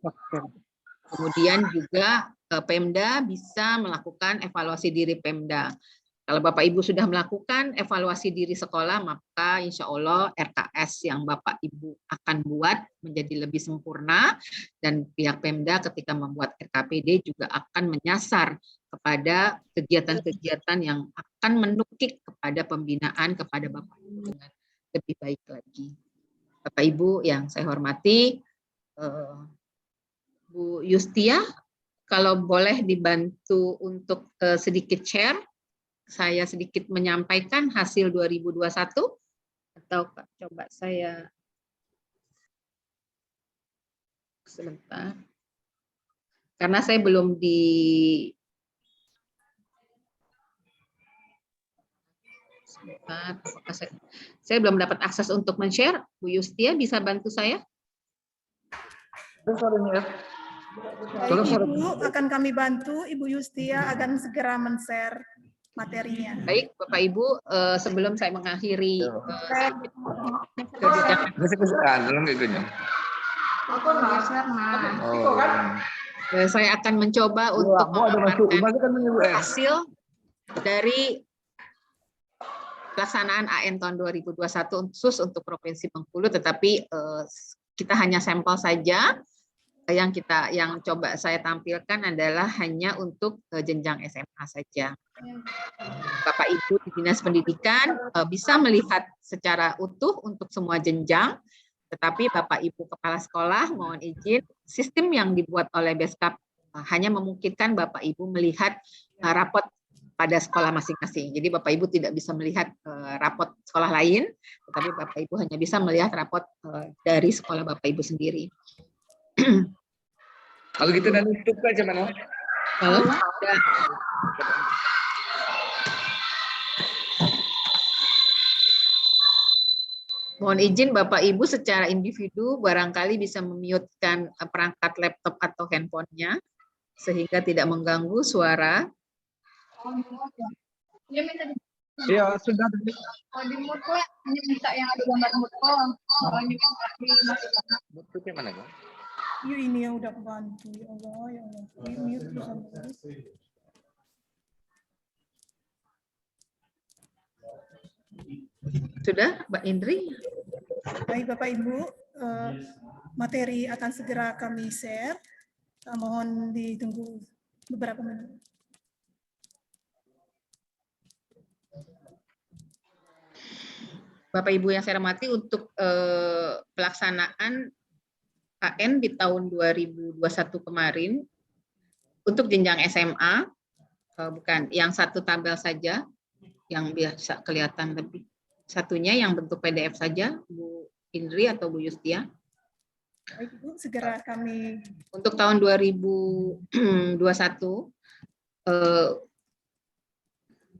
sekolah. Kemudian juga Pemda bisa melakukan evaluasi diri Pemda. Kalau Bapak Ibu sudah melakukan evaluasi diri sekolah, maka insya Allah RKS yang Bapak Ibu akan buat menjadi lebih sempurna, dan pihak Pemda ketika membuat RKPD juga akan menyasar kepada kegiatan-kegiatan yang akan menukik kepada pembinaan kepada Bapak Ibu dengan lebih baik lagi. Bapak Ibu yang saya hormati, Bu Yustia, kalau boleh dibantu untuk sedikit share, saya sedikit menyampaikan hasil 2021, atau coba saya sebentar, karena saya belum sebentar, saya belum dapat akses untuk men-share. Bu Yustia bisa bantu saya? Baik, Ibu, akan kami bantu. Ibu Yustia akan segera men-share materinya. Baik, Bapak Ibu, sebelum saya mengakhiri saya akan mencoba untuk memaparkan hasil dari pelaksanaan AN tahun 2021 khusus untuk Provinsi Bengkulu, tetapi kita hanya sampel saja. Yang coba saya tampilkan adalah hanya untuk jenjang SMA saja. Bapak Ibu di Dinas Pendidikan bisa melihat secara utuh untuk semua jenjang, tetapi Bapak Ibu Kepala Sekolah mohon izin, sistem yang dibuat oleh Beskap hanya memungkinkan Bapak Ibu melihat rapot pada sekolah masing-masing. Jadi Bapak Ibu tidak bisa melihat rapot sekolah lain, tetapi Bapak Ibu hanya bisa melihat rapot dari sekolah Bapak Ibu sendiri. Kalau gitu nanti tutup aja mana? Mohon izin Bapak Ibu secara individu barangkali bisa memute-kan perangkat laptop atau handphonenya sehingga tidak mengganggu suara. Iya, sudah. Di mute lah, hanya minta yang ada gambar mute kok. Mute mana, Bang? Yuk, ini yang udah bantu. Ya Allah, ya Allah. Mute bersama. Sudah, Mbak Indri? Baik, Bapak Ibu, materi akan segera kami share. Mohon ditunggu beberapa menit. Bapak Ibu yang saya hormati, untuk pelaksanaan AN di tahun 2021 kemarin, untuk jenjang SMA, bukan, yang satu tabel saja, yang biasa kelihatan lebih. Satunya yang bentuk PDF saja, Bu Indri atau Bu Yustia. Baik, Ibu, segera kami. Untuk tahun 2021,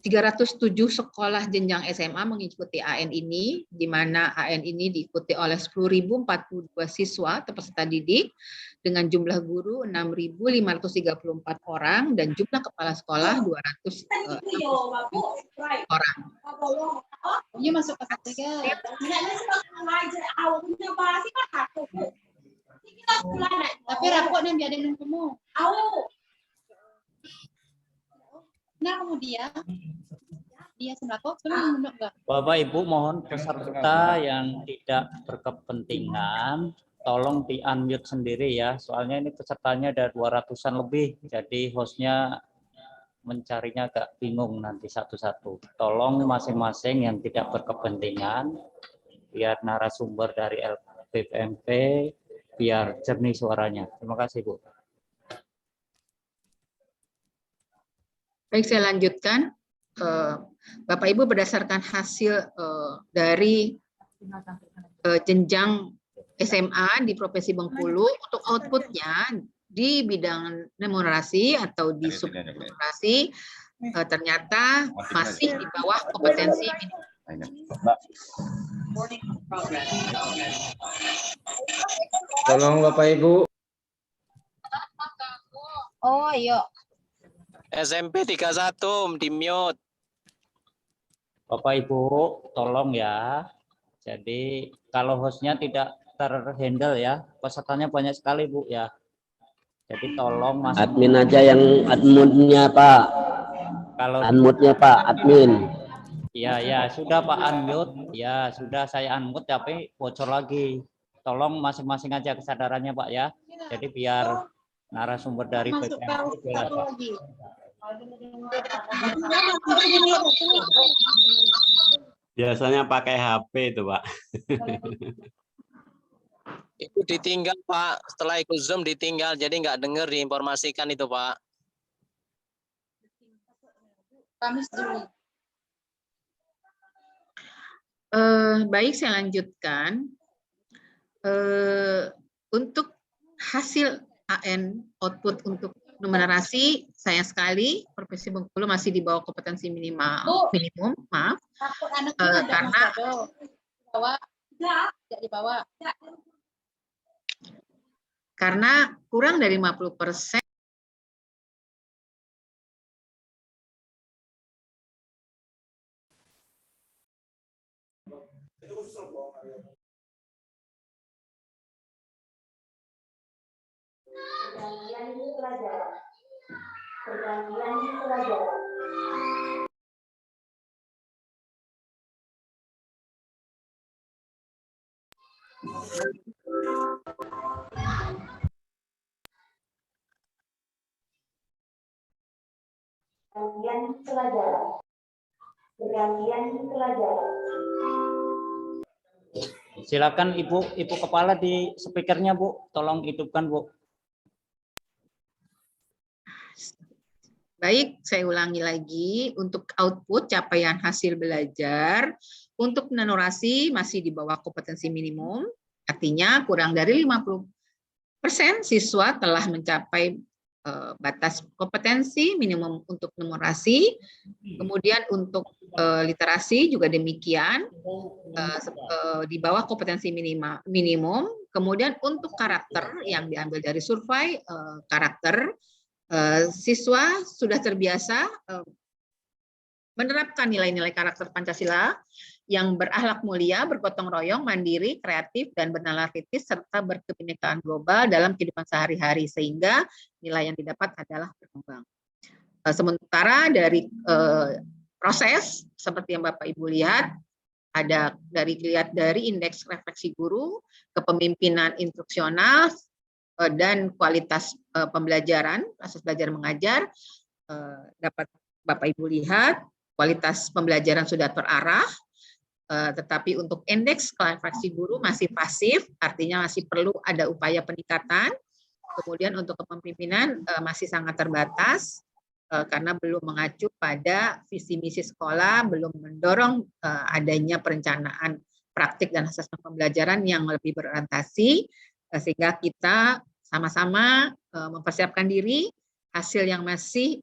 307 sekolah jenjang SMA mengikuti AN ini, di mana AN ini diikuti oleh 10.042 siswa atau peserta didik, dengan jumlah guru 6.534 orang, dan jumlah kepala sekolah 200 orang. Ini masuk ke ketiga. Tapi rapotnya biar ada nunggumu. Nah, kemudian dia sembako belum menunduk enggak? Bapak Ibu mohon peserta yang tidak berkepentingan tolong di unmute sendiri ya, soalnya ini pesertanya ada 200-an lebih, jadi hostnya mencarinya agak bingung nanti satu-satu. Tolong masing-masing yang tidak berkepentingan, biar narasumber dari LPPMP biar jernih suaranya. Terima kasih, Bu. Baik, saya lanjutkan. Bapak Ibu, berdasarkan hasil dari jenjang SMA di Provinsi Bengkulu, untuk outputnya di bidang numerasi atau di subnumerasi ternyata masih di bawah kompetensi Tolong Bapak Ibu. Oh, ayo. SMP 31 di mute. Bapak Ibu tolong ya. Jadi kalau hostnya tidak terhandle ya. Pesertanya banyak sekali Bu ya. Jadi tolong Mas. Admin aja yang adminnya Pak. Kalau Unmute-nya Pak, admin. ya sudah Pak unmute. Ya sudah saya unmute tapi bocor lagi. Tolong masing-masing aja kesadarannya Pak ya. Jadi biar narasumber dari BPM itu jelas Pak. Biasanya pakai HP itu Pak. Itu ditinggal Pak. Setelah ikut Zoom ditinggal. Jadi nggak dengar diinformasikan itu Pak. Kamis Juli. Baik, saya lanjutkan. Untuk hasil AN output untuk numerasi, sayang sekali Provinsi Bengkulu masih di bawah kompetensi minimum, maaf. Karena Tidak dibawa. karena kurang dari 50% Silakan Ibu Kepala di speakernya Bu, tolong hidupkan Bu. Baik, saya ulangi lagi untuk output capaian hasil belajar untuk narasi masih di bawah kompetensi minimum, artinya kurang dari 50% siswa telah mencapai batas kompetensi minimum untuk numerasi. Kemudian untuk literasi juga demikian, di bawah kompetensi minimum. Kemudian untuk karakter yang diambil dari survei karakter, siswa sudah terbiasa menerapkan nilai-nilai karakter Pancasila yang berakhlak mulia, bergotong royong, mandiri, kreatif, dan bernalar kritis, serta berkebinekaan global dalam kehidupan sehari-hari, sehingga nilai yang didapat adalah berkembang. Sementara dari proses, seperti yang Bapak Ibu lihat, ada dilihat dari indeks refleksi guru, kepemimpinan instruksional, dan kualitas pembelajaran, proses belajar mengajar, dapat Bapak Ibu lihat, kualitas pembelajaran sudah terarah, tetapi untuk indeks refleksi guru masih pasif, artinya masih perlu ada upaya peningkatan. Kemudian untuk kepemimpinan masih sangat terbatas, karena belum mengacu pada visi misi sekolah, belum mendorong adanya perencanaan praktik dan asesmen pembelajaran yang lebih berorientasi, sehingga kita sama-sama mempersiapkan diri, hasil yang masih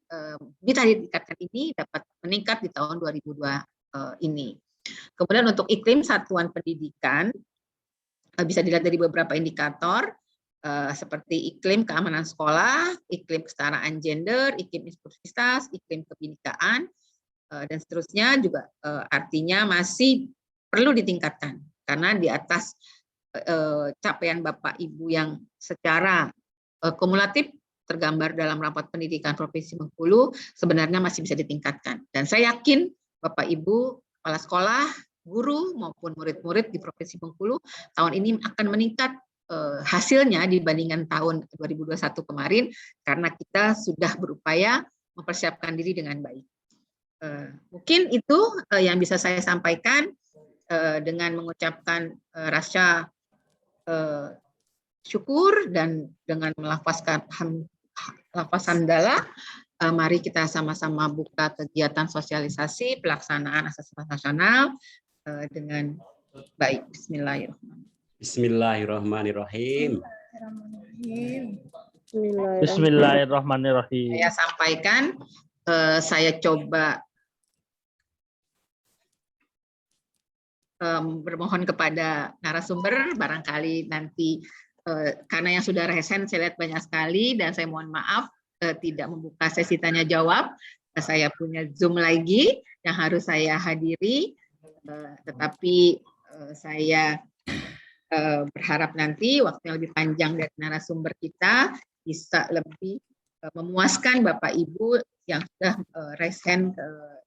bisa ditingkatkan ini dapat meningkat di tahun 2002 ini. Kemudian untuk iklim satuan pendidikan, bisa dilihat dari beberapa indikator, seperti iklim keamanan sekolah, iklim kesetaraan gender, iklim inklusivitas, iklim kebinekaan, dan seterusnya juga artinya masih perlu ditingkatkan, karena di atas capaian Bapak Ibu yang secara kumulatif tergambar dalam rapat pendidikan Provinsi Bengkulu sebenarnya masih bisa ditingkatkan. Dan saya yakin Bapak Ibu kepala sekolah, guru maupun murid-murid di Provinsi Bengkulu tahun ini akan meningkat hasilnya dibandingkan tahun 2021 kemarin, karena kita sudah berupaya mempersiapkan diri dengan baik. Mungkin itu yang bisa saya sampaikan, dengan mengucapkan rasa syukur dan dengan melafazkan lafaz hamdalah, mari kita sama-sama buka kegiatan sosialisasi pelaksanaan asesmen nasional dengan baik. Bismillahirrahmanirrahim. Bismillahirrahmanirrahim. Bismillahirrahmanirrahim. Saya sampaikan, saya coba bermohon kepada narasumber, barangkali nanti karena yang sudah resen saya lihat banyak sekali, dan saya mohon maaf tidak membuka sesi tanya jawab. Saya punya Zoom lagi yang harus saya hadiri, tetapi saya berharap nanti waktu yang lebih panjang dari narasumber kita bisa lebih memuaskan Bapak Ibu yang sudah raise hand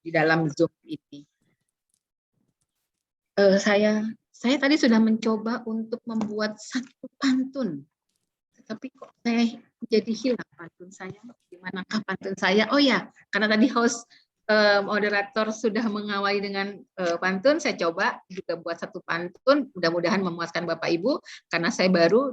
di dalam Zoom ini. Saya tadi sudah mencoba untuk membuat satu pantun, tapi kok saya jadi hilang pantun saya. Di manakah pantun saya? Oh ya, karena tadi host moderator sudah mengawali dengan pantun, saya coba juga buat satu pantun, mudah-mudahan memuaskan Bapak Ibu, karena saya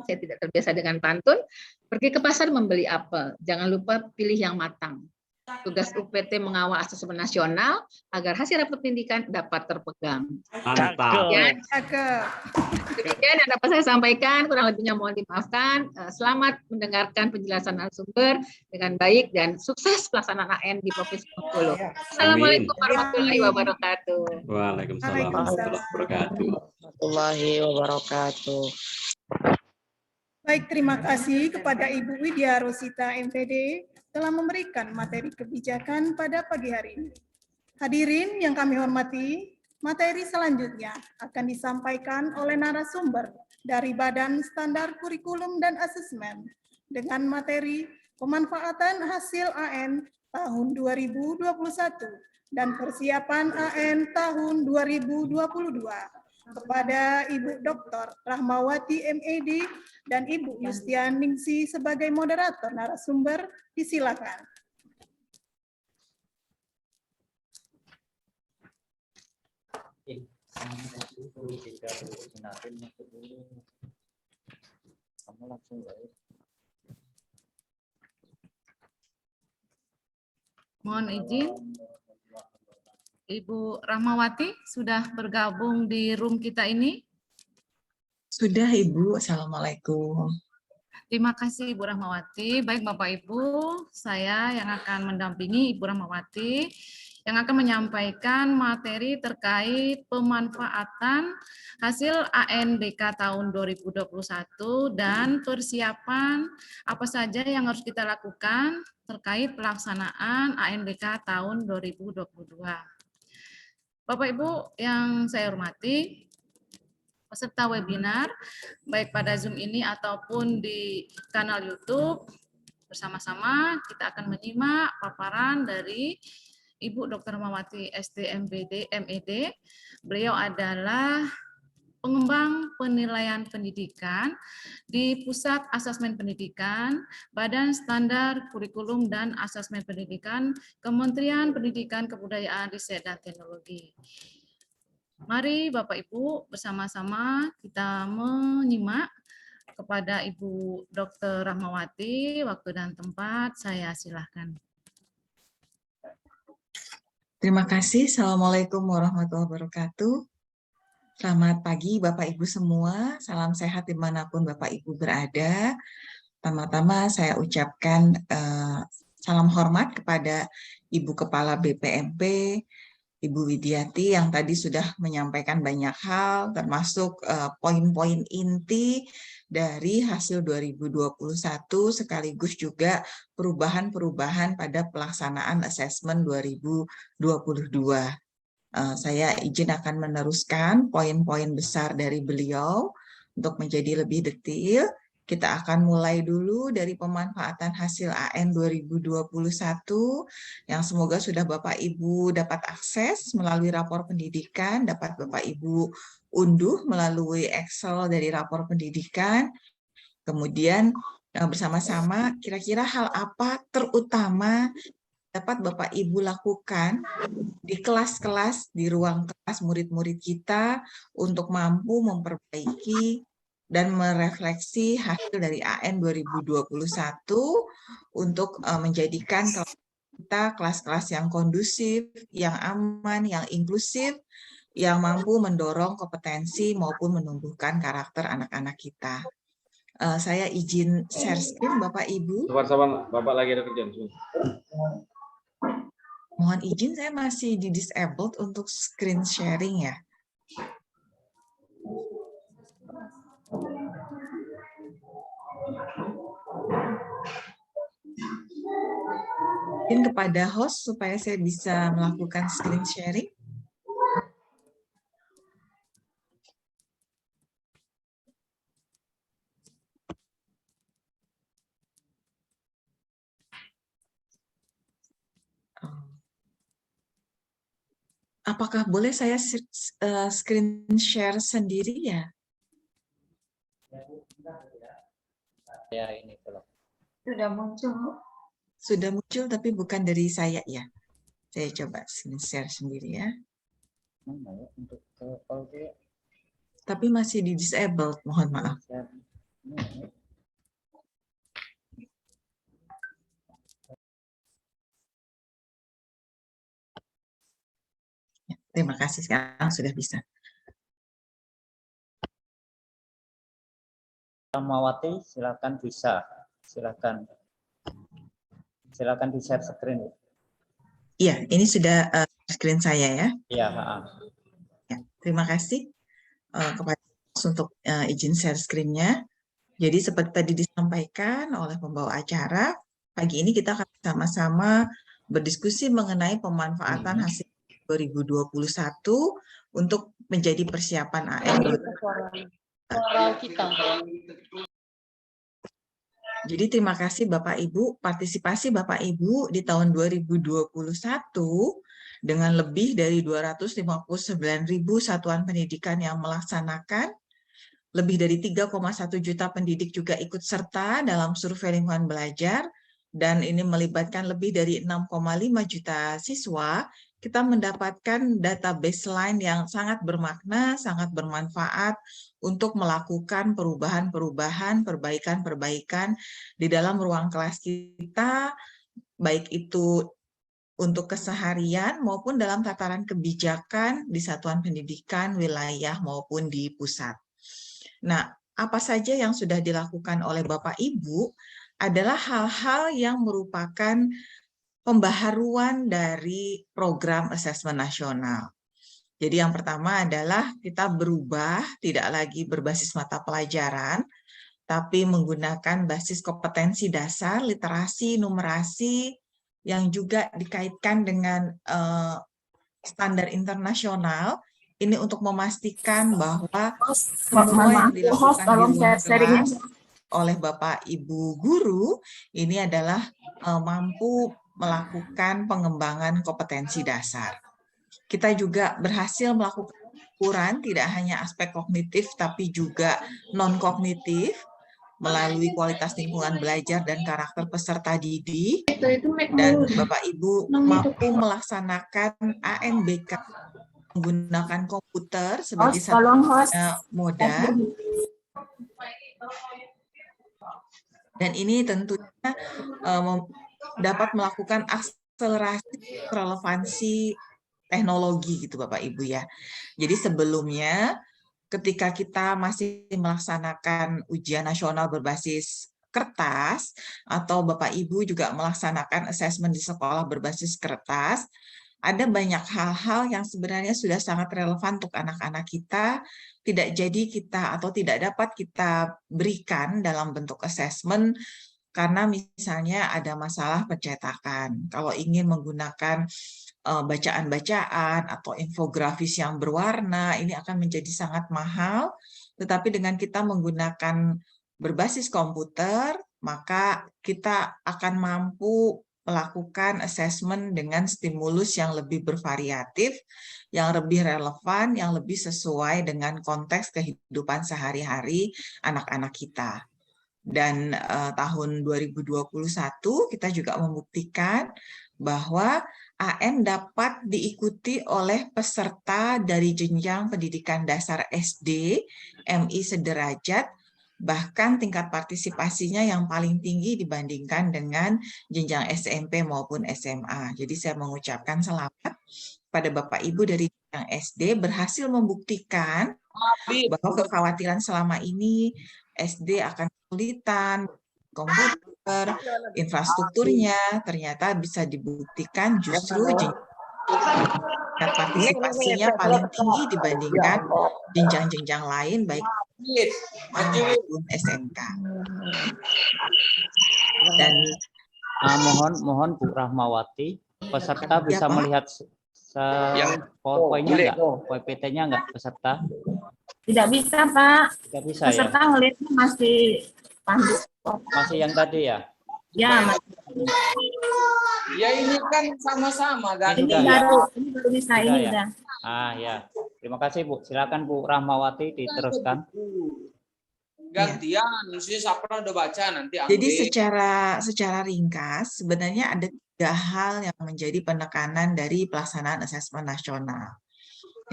tidak terbiasa dengan pantun. Pergi ke pasar membeli apel, jangan lupa pilih yang matang. Tugas UPT mengawal asesmen nasional agar hasil rapat pendidikan dapat terpegang. Mantap. Demikian yang dapat saya sampaikan, kurang lebihnya mohon dimaafkan. Selamat mendengarkan penjelasan narasumber dengan baik dan sukses pelaksanaan AN di Provinsi Bengkulu. Assalamualaikum warahmatullahi wabarakatuh. Waalaikumsalam warahmatullahi wabarakatuh. Warahmatullahi wabarakatuh. Baik, terima kasih kepada Ibu Widya Rosita MPD telah memberikan materi kebijakan pada pagi hari ini. Hadirin yang kami hormati, materi selanjutnya akan disampaikan oleh narasumber dari Badan Standar Kurikulum dan Asesmen dengan materi pemanfaatan hasil AN tahun 2021 dan persiapan AN tahun 2022 kepada Ibu Dr. Rahmawati MED dan Ibu Yustianingsi sebagai moderator narasumber, disilakan. Mohon izin, Ibu Rahmawati sudah bergabung di room kita ini? Sudah, Ibu. Assalamualaikum. Terima kasih, Ibu Rahmawati. Baik, Bapak Ibu, saya yang akan mendampingi Ibu Rahmawati yang akan menyampaikan materi terkait pemanfaatan hasil ANDK tahun 2021 dan persiapan apa saja yang harus kita lakukan terkait pelaksanaan ANDK tahun 2022. Bapak Ibu yang saya hormati, peserta webinar, baik pada Zoom ini ataupun di kanal YouTube, bersama-sama kita akan menyimak paparan dari Ibu Dr. Rahmawati SDMPD MED. Beliau adalah pengembang penilaian pendidikan di Pusat Asesmen Pendidikan, Badan Standar Kurikulum dan Asesmen Pendidikan, Kementerian Pendidikan, Kebudayaan, Riset, dan Teknologi. Mari Bapak Ibu bersama-sama kita menyimak kepada Ibu Dr. Rahmawati. Waktu dan tempat saya silakan. Terima kasih. Assalamualaikum warahmatullahi wabarakatuh. Selamat pagi Bapak Ibu semua. Salam sehat dimanapun Bapak Ibu berada. Pertama-tama saya ucapkan salam hormat kepada Ibu Kepala BPMP, Ibu Widyati yang tadi sudah menyampaikan banyak hal, termasuk poin-poin inti dari hasil 2021 sekaligus juga perubahan-perubahan pada pelaksanaan asesmen 2022. Saya izin akan meneruskan poin-poin besar dari beliau untuk menjadi lebih detail. Kita akan mulai dulu dari pemanfaatan hasil AN 2021 yang semoga sudah Bapak Ibu dapat akses melalui rapor pendidikan, dapat Bapak Ibu unduh melalui Excel dari rapor pendidikan. Kemudian bersama-sama kira-kira hal apa terutama dapat Bapak Ibu lakukan di kelas-kelas, di ruang kelas murid-murid kita untuk mampu memperbaiki dan merefleksi hasil dari AN 2021 untuk menjadikan kita kelas-kelas yang kondusif, yang aman, yang inklusif, yang mampu mendorong kompetensi maupun menumbuhkan karakter anak-anak kita. Saya izin share screen Bapak Ibu. Sabar, Bapak lagi ada kerjaan. Mohon izin saya masih di disabled untuk screen sharing ya. Mungkin kepada host supaya saya bisa melakukan screen sharing. Apakah boleh saya screen share sendiri ya? Ya, ini belum. Sudah muncul. Sudah muncul tapi bukan dari saya ya. Saya coba screen share sendiri ya. Mana ya untuk kalau dia Tapi masih di disabled, mohon maaf. Ya, terima kasih, sekarang sudah bisa. Rahmawati, silakan bisa. Silakan di share screen. Iya, ini sudah screen saya ya. Iya, Ya, terima kasih kepada untuk izin share screen-nya. Jadi seperti tadi disampaikan oleh pembawa acara, pagi ini kita akan sama-sama berdiskusi mengenai pemanfaatan hasil 2021 untuk menjadi persiapan AN. Jadi terima kasih Bapak Ibu, partisipasi Bapak Ibu di tahun 2021 dengan lebih dari 259.000 satuan pendidikan yang melaksanakan. Lebih dari 3,1 juta pendidik juga ikut serta dalam survei lingkungan belajar, dan ini melibatkan lebih dari 6,5 juta siswa. Kita mendapatkan data baseline yang sangat bermakna, sangat bermanfaat untuk melakukan perubahan-perubahan, perbaikan-perbaikan di dalam ruang kelas kita, baik itu untuk keseharian maupun dalam tataran kebijakan di satuan pendidikan, wilayah, maupun di pusat. Nah, apa saja yang sudah dilakukan oleh Bapak Ibu adalah hal-hal yang merupakan pembaharuan dari program asesmen nasional. Jadi yang pertama adalah kita berubah, tidak lagi berbasis mata pelajaran, tapi menggunakan basis kompetensi dasar, literasi, numerasi, yang juga dikaitkan dengan standar internasional. Ini untuk memastikan bahwa semua yang dilakukan di ruang kelas oleh Bapak Ibu guru ini adalah mampu melakukan pengembangan kompetensi dasar. Kita juga berhasil melakukan ukuran tidak hanya aspek kognitif tapi juga non-kognitif melalui kualitas lingkungan belajar dan karakter peserta didik. Dan Bapak Ibu mampu melaksanakan ANBK menggunakan komputer sebagai satu moda. Dan ini tentunya dapat melakukan akselerasi relevansi teknologi gitu Bapak Ibu ya. Jadi sebelumnya ketika kita masih melaksanakan ujian nasional berbasis kertas atau Bapak Ibu juga melaksanakan asesmen di sekolah berbasis kertas, ada banyak hal-hal yang sebenarnya sudah sangat relevan untuk anak-anak kita, tidak jadi kita atau tidak dapat kita berikan dalam bentuk asesmen karena misalnya ada masalah pencetakan. Kalau ingin menggunakan bacaan-bacaan atau infografis yang berwarna, ini akan menjadi sangat mahal, tetapi dengan kita menggunakan berbasis komputer, maka kita akan mampu melakukan asesmen dengan stimulus yang lebih bervariatif, yang lebih relevan, yang lebih sesuai dengan konteks kehidupan sehari-hari anak-anak kita. Dan tahun 2021 kita juga membuktikan bahwa AN dapat diikuti oleh peserta dari jenjang pendidikan dasar SD, MI sederajat, bahkan tingkat partisipasinya yang paling tinggi dibandingkan dengan jenjang SMP maupun SMA. Jadi saya mengucapkan selamat pada Bapak Ibu dari jenjang SD berhasil membuktikan bahwa kekhawatiran selama ini SD akan kesulitan, komputer, infrastrukturnya, ternyata bisa dibuktikan justru tingkat partisipasinya paling tinggi dibandingkan jenjang-jenjang lain, baik maupun SMK. Dan mohon Bu Rahmawati, peserta bisa melihat PowerPoint-nya enggak? PPT-nya enggak peserta? Tidak bisa, Pak. Tidak bisa peserta ya? ngelihatnya masih Masih yang tadi ya? Ya, Mas. Ya ini kan sama-sama kan. Ini Sudah, ya. baru bisa Sudah, ini ya. udah. Ya. Terima kasih, Bu. Silakan Bu Rahmawati diteruskan. Gantian, mesti siapa udah baca nanti Jadi ambil. secara ringkas sebenarnya ada 3 hal yang menjadi penekanan dari pelaksanaan asesmen nasional.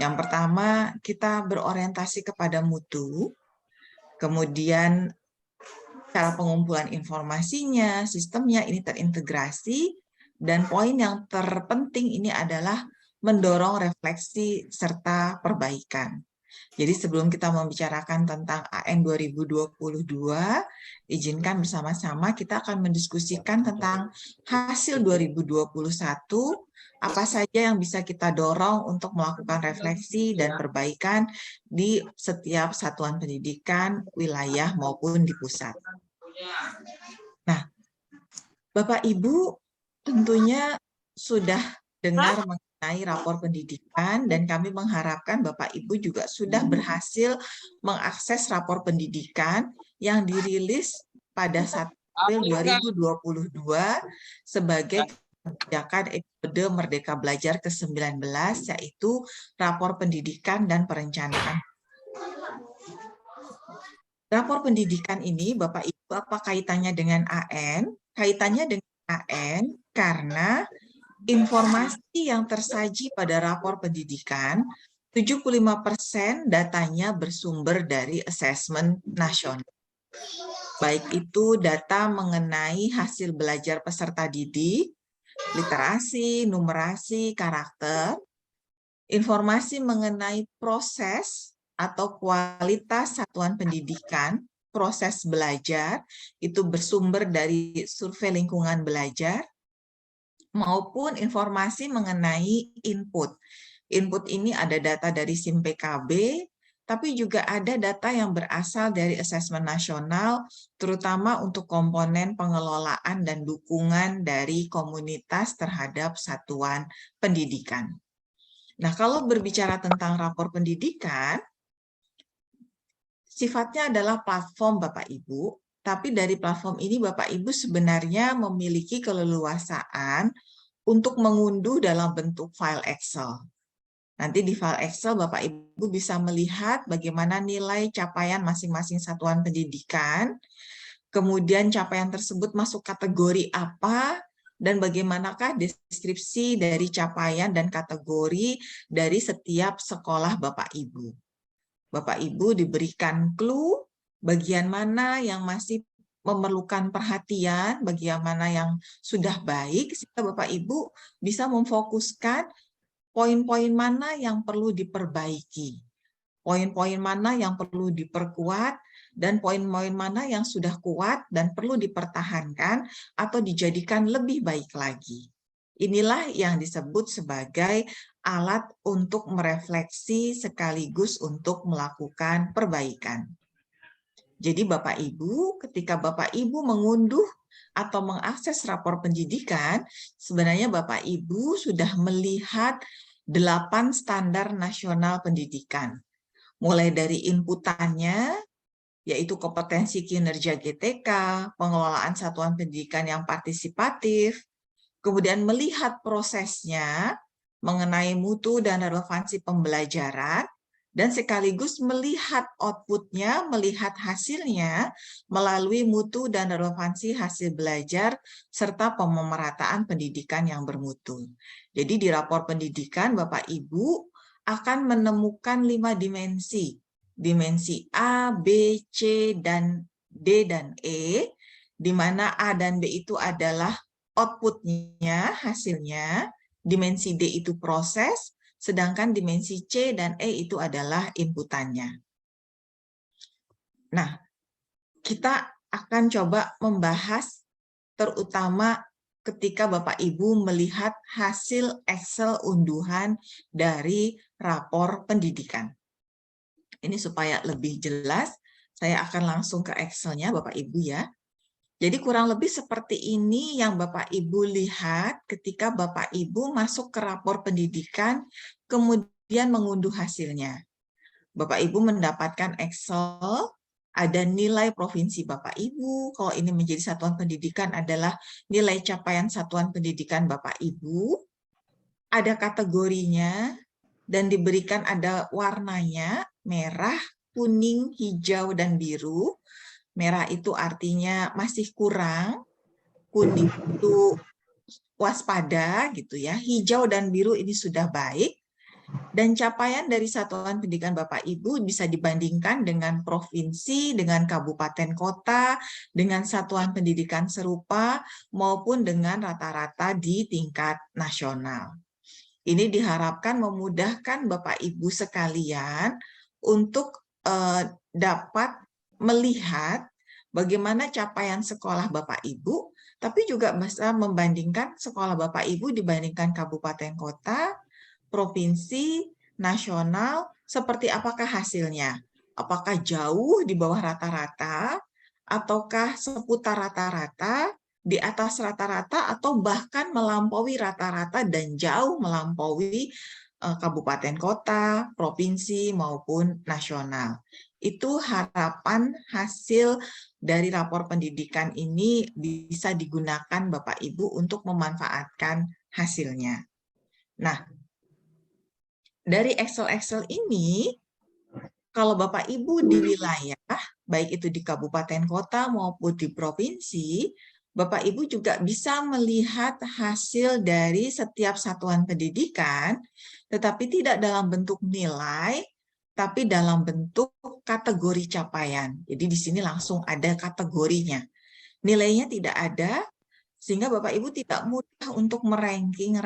Yang pertama, kita berorientasi kepada mutu, kemudian cara pengumpulan informasinya, sistemnya ini terintegrasi, dan poin yang terpenting ini adalah mendorong refleksi serta perbaikan. Jadi sebelum kita membicarakan tentang AN 2022, izinkan bersama-sama kita akan mendiskusikan tentang hasil 2021, apa saja yang bisa kita dorong untuk melakukan refleksi dan perbaikan di setiap satuan pendidikan, wilayah maupun di pusat. Nah, Bapak Ibu tentunya sudah dengar mengenai rapor pendidikan dan kami mengharapkan Bapak Ibu juga sudah berhasil mengakses rapor pendidikan yang dirilis pada 1 April 2022 sebagai kebijakan episode Merdeka Belajar ke-19, yaitu rapor pendidikan dan perencanaan. Rapor pendidikan ini Bapak Ibu apa kaitannya dengan AN? Kaitannya dengan AN karena informasi yang tersaji pada rapor pendidikan, 75% datanya bersumber dari asesmen nasional. Baik itu data mengenai hasil belajar peserta didik, literasi, numerasi, karakter, informasi mengenai proses atau kualitas satuan pendidikan, proses belajar, itu bersumber dari survei lingkungan belajar, maupun informasi mengenai input. Input ini ada data dari SIM PKB, tapi juga ada data yang berasal dari asesmen nasional, terutama untuk komponen pengelolaan dan dukungan dari komunitas terhadap satuan pendidikan. Nah, kalau berbicara tentang rapor pendidikan, sifatnya adalah platform Bapak Ibu, tapi dari platform ini Bapak Ibu sebenarnya memiliki keleluasaan untuk mengunduh dalam bentuk file Excel. Nanti di file Excel Bapak Ibu bisa melihat bagaimana nilai capaian masing-masing satuan pendidikan, kemudian capaian tersebut masuk kategori apa, dan bagaimanakah deskripsi dari capaian dan kategori dari setiap sekolah Bapak Ibu. Bapak Ibu diberikan clue bagian mana yang masih memerlukan perhatian, bagian mana yang sudah baik, sehingga Bapak Ibu bisa memfokuskan poin-poin mana yang perlu diperbaiki, poin-poin mana yang perlu diperkuat, dan poin-poin mana yang sudah kuat dan perlu dipertahankan atau dijadikan lebih baik lagi. Inilah yang disebut sebagai alat untuk merefleksi sekaligus untuk melakukan perbaikan. Jadi Bapak Ibu, ketika Bapak Ibu mengunduh atau mengakses rapor pendidikan, sebenarnya Bapak Ibu sudah melihat 8 standar nasional pendidikan. Mulai dari inputannya, yaitu kompetensi kinerja GTK, pengelolaan satuan pendidikan yang partisipatif, kemudian melihat prosesnya mengenai mutu dan relevansi pembelajaran, dan sekaligus melihat outputnya, melihat hasilnya melalui mutu dan relevansi hasil belajar, serta pemerataan pendidikan yang bermutu. Jadi di rapor pendidikan Bapak Ibu akan menemukan 5 dimensi. Dimensi A, B, C, dan D, dan E, di mana A dan B itu adalah outputnya, hasilnya, dimensi D itu proses, sedangkan dimensi C dan E itu adalah inputannya. Nah, kita akan coba membahas terutama ketika Bapak Ibu melihat hasil Excel unduhan dari rapor pendidikan. Ini supaya lebih jelas, saya akan langsung ke Excel-nya Bapak Ibu ya. Jadi kurang lebih seperti ini yang Bapak Ibu lihat ketika Bapak Ibu masuk ke rapor pendidikan, kemudian mengunduh hasilnya. Bapak Ibu mendapatkan Excel ada nilai provinsi Bapak Ibu. Kalau ini menjadi satuan pendidikan adalah nilai capaian satuan pendidikan Bapak Ibu. Ada kategorinya dan diberikan ada warnanya, merah, kuning, hijau, dan biru. Merah itu artinya masih kurang, kuning itu waspada gitu ya, hijau dan biru ini sudah baik. Dan capaian dari satuan pendidikan Bapak Ibu bisa dibandingkan dengan provinsi, dengan kabupaten kota, dengan satuan pendidikan serupa, maupun dengan rata-rata di tingkat nasional. Ini diharapkan memudahkan Bapak Ibu sekalian untuk dapat melihat bagaimana capaian sekolah Bapak Ibu, tapi juga bisa membandingkan sekolah Bapak Ibu dibandingkan kabupaten kota, provinsi, nasional, seperti apakah hasilnya? Apakah jauh di bawah rata-rata, ataukah seputar rata-rata, di atas rata-rata, atau bahkan melampaui rata-rata dan jauh melampaui kabupaten kota, provinsi, maupun nasional. Itu harapan hasil dari rapor pendidikan ini bisa digunakan Bapak Ibu untuk memanfaatkan hasilnya. Nah, dari Excel ini, kalau Bapak Ibu di wilayah, baik itu di kabupaten kota maupun di provinsi, Bapak Ibu juga bisa melihat hasil dari setiap satuan pendidikan, tetapi tidak dalam bentuk nilai, tapi dalam bentuk kategori capaian. Jadi di sini langsung ada kategorinya. Nilainya tidak ada, sehingga Bapak Ibu tidak mudah untuk meranking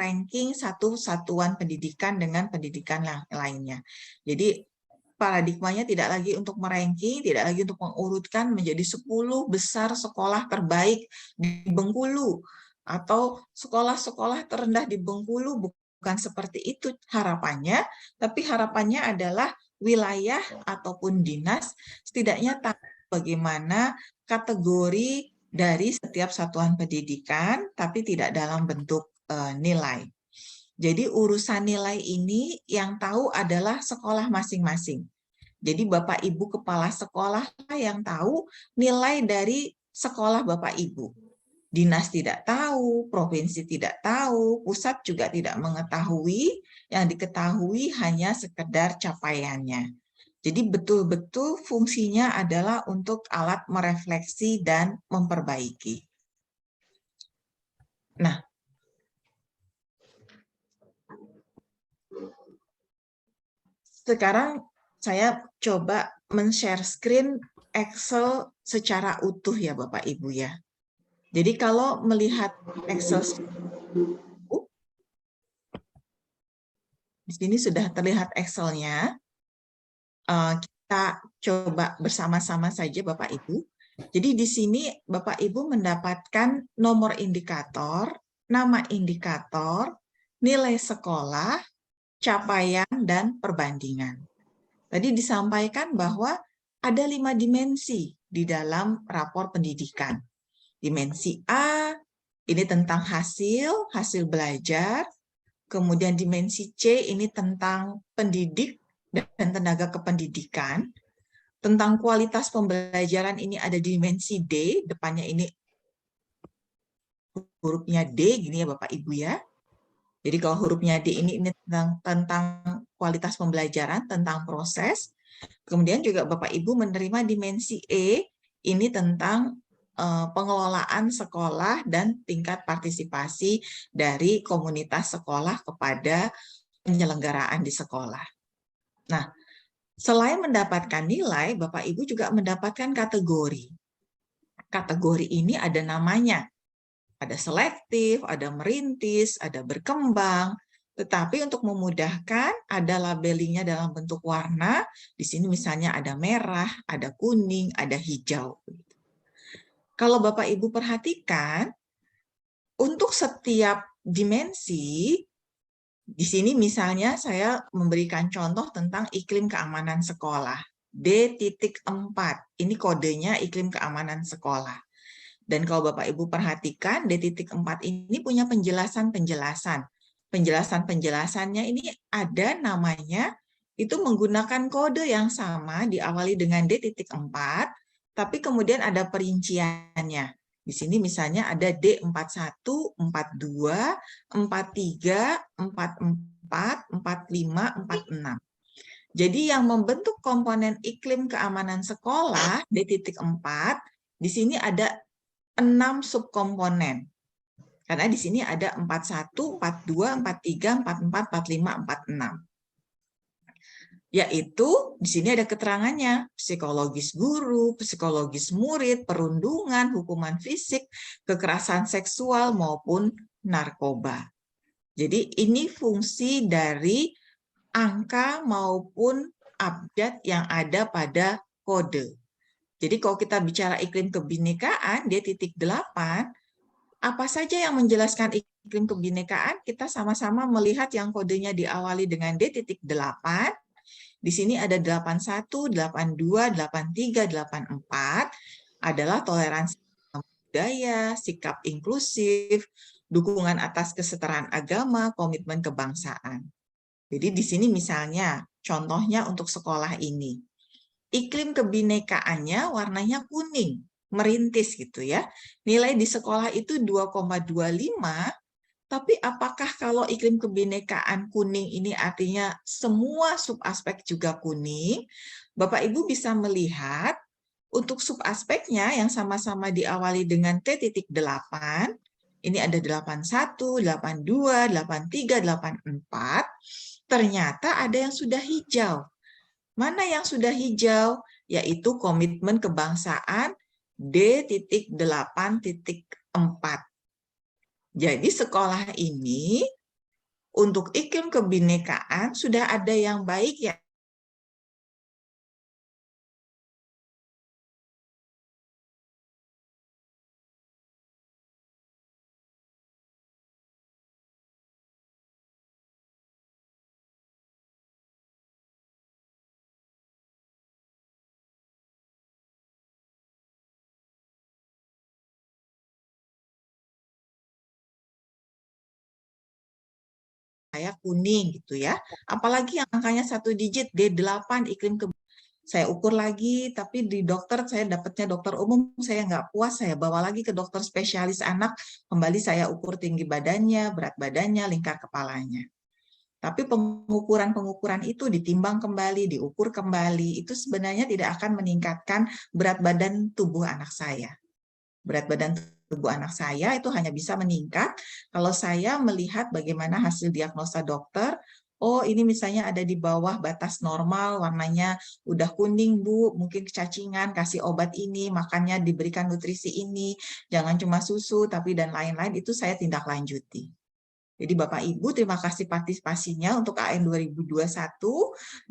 satu satuan pendidikan dengan pendidikan lainnya. Jadi paradigmanya tidak lagi untuk meranking, tidak lagi untuk mengurutkan menjadi 10 besar sekolah terbaik di Bengkulu atau sekolah-sekolah terendah di Bengkulu, bukan seperti itu harapannya, tapi harapannya adalah wilayah ataupun dinas setidaknya tahu bagaimana kategori dari setiap satuan pendidikan, tapi tidak dalam bentuk nilai. Jadi urusan nilai ini yang tahu adalah sekolah masing-masing. Jadi Bapak Ibu kepala sekolah yang tahu nilai dari sekolah Bapak Ibu. Dinas tidak tahu, provinsi tidak tahu, pusat juga tidak mengetahui, yang diketahui hanya sekedar capaiannya. Jadi betul-betul fungsinya adalah untuk alat merefleksi dan memperbaiki. Nah, sekarang saya coba men-share screen Excel secara utuh ya Bapak Ibu ya. Jadi kalau melihat Excel di sini sudah terlihat Excel-nya. Kita coba bersama-sama saja Bapak Ibu. Jadi di sini Bapak Ibu mendapatkan nomor indikator, nama indikator, nilai sekolah, capaian, dan perbandingan. Tadi disampaikan bahwa ada 5 dimensi di dalam rapor pendidikan. Dimensi A, ini tentang hasil belajar. Kemudian dimensi C, ini tentang pendidik dan tenaga kependidikan. Tentang kualitas pembelajaran ini ada dimensi D, depannya ini hurufnya D, gini ya Bapak Ibu ya. Jadi kalau hurufnya D ini tentang kualitas pembelajaran, tentang proses. Kemudian juga Bapak Ibu menerima dimensi E, ini tentang pengelolaan sekolah dan tingkat partisipasi dari komunitas sekolah kepada penyelenggaraan di sekolah. Nah, selain mendapatkan nilai, Bapak Ibu juga mendapatkan kategori. Kategori ini ada namanya. Ada selektif, ada merintis, ada berkembang. Tetapi untuk memudahkan, ada labelingnya dalam bentuk warna. Di sini misalnya ada merah, ada kuning, ada hijau. Kalau Bapak Ibu perhatikan, untuk setiap dimensi, di sini misalnya saya memberikan contoh tentang iklim keamanan sekolah. D.4, ini kodenya iklim keamanan sekolah. Dan kalau Bapak Ibu perhatikan, D.4 ini punya penjelasan-penjelasan. Penjelasan-penjelasannya ini ada namanya itu menggunakan kode yang sama diawali dengan D.4, tapi kemudian ada perinciannya. Di sini misalnya ada D41, 42, 43, 44, 45, 46. Jadi yang membentuk komponen iklim keamanan sekolah D.4, di sini ada 6 subkomponen. Karena di sini ada 41, 42, 43, 44, 45, 46. Yaitu di sini ada keterangannya, psikologis guru, psikologis murid, perundungan, hukuman fisik, kekerasan seksual maupun narkoba. Jadi ini fungsi dari angka maupun abjad yang ada pada kode. Jadi kalau kita bicara iklim kebinekaan, D.8, apa saja yang menjelaskan iklim kebinekaan, kita sama-sama melihat yang kodenya diawali dengan D.8. Di sini ada 81, 82, 83, 84 adalah toleransi budaya, sikap inklusif, dukungan atas kesetaraan agama, komitmen kebangsaan. Jadi di sini misalnya contohnya untuk sekolah ini. Iklim kebinekaannya warnanya kuning, merintis gitu ya. Nilai di sekolah itu 2,25. Tapi apakah kalau iklim kebinekaan kuning ini artinya semua subaspek juga kuning? Bapak Ibu bisa melihat untuk subaspeknya yang sama-sama diawali dengan T.8, ini ada 81, 82, 83, 84, ternyata ada yang sudah hijau. Mana yang sudah hijau? Yaitu komitmen kebangsaan D.8.4. Jadi sekolah ini untuk iklim kebinekaan sudah ada yang baik ya. Saya kuning gitu ya. Apalagi yang angkanya 1 digit, D8 iklim kebinekaan. Saya ukur lagi, tapi di dokter saya dapatnya dokter umum, saya nggak puas, saya bawa lagi ke dokter spesialis anak, kembali saya ukur tinggi badannya, berat badannya, lingkar kepalanya. Tapi pengukuran-pengukuran itu ditimbang kembali, diukur kembali, itu sebenarnya tidak akan meningkatkan berat badan tubuh anak saya. Berat badan tubuh anak saya itu hanya bisa meningkat kalau saya melihat bagaimana hasil diagnosa dokter. Oh, ini misalnya ada di bawah batas normal, warnanya udah kuning, Bu, mungkin kecacingan, kasih obat ini, makannya diberikan nutrisi ini, jangan cuma susu, tapi dan lain-lain, itu saya tindak lanjuti. Jadi Bapak Ibu, terima kasih partisipasinya untuk AN 2021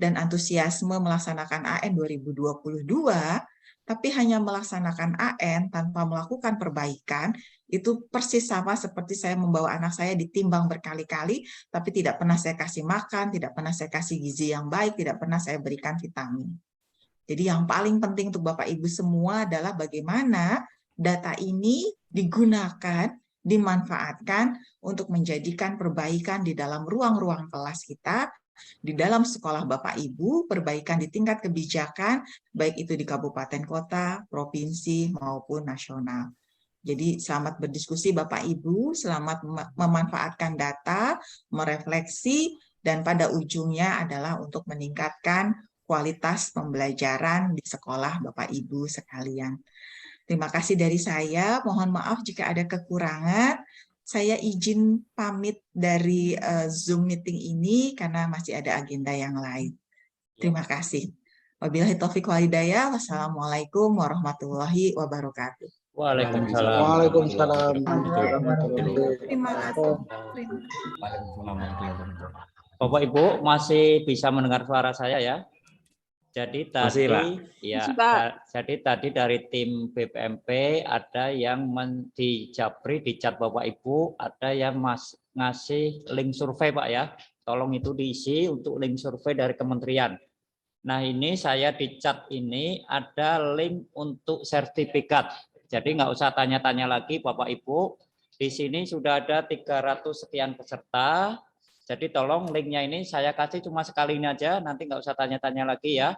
dan antusiasme melaksanakan AN 2022, tapi hanya melaksanakan AN tanpa melakukan perbaikan, itu persis sama seperti saya membawa anak saya ditimbang berkali-kali, tapi tidak pernah saya kasih makan, tidak pernah saya kasih gizi yang baik, tidak pernah saya berikan vitamin. Jadi yang paling penting untuk Bapak Ibu semua adalah bagaimana data ini digunakan, dimanfaatkan untuk menjadikan perbaikan di dalam ruang-ruang kelas kita, di dalam sekolah Bapak Ibu, perbaikan di tingkat kebijakan, baik itu di kabupaten kota, provinsi, maupun nasional. Jadi selamat berdiskusi Bapak Ibu, selamat memanfaatkan data, merefleksi, dan pada ujungnya adalah untuk meningkatkan kualitas pembelajaran di sekolah Bapak Ibu sekalian. Terima kasih dari saya, mohon maaf jika ada kekurangan. Saya izin pamit dari Zoom meeting ini karena masih ada agenda yang lain. Terima kasih. Wabillahi taufiq wal hidayah. Wassalamualaikum warahmatullahi wabarakatuh. Waalaikumsalam. Waalaikumsalam. Terima kasih. Bapak Ibu masih bisa mendengar suara saya ya? Jadi tadi jadi tadi dari tim BPMP ada yang di chat Bapak Ibu, ada yang ngasih link survei Pak ya. Tolong itu diisi untuk link survei dari kementerian. Nah ini saya di chat ini ada link untuk sertifikat. Jadi nggak usah tanya-tanya lagi Bapak Ibu. Di sini sudah ada 300 sekian peserta. Jadi tolong linknya ini saya kasih cuma sekali ini aja, nanti nggak usah tanya-tanya lagi ya.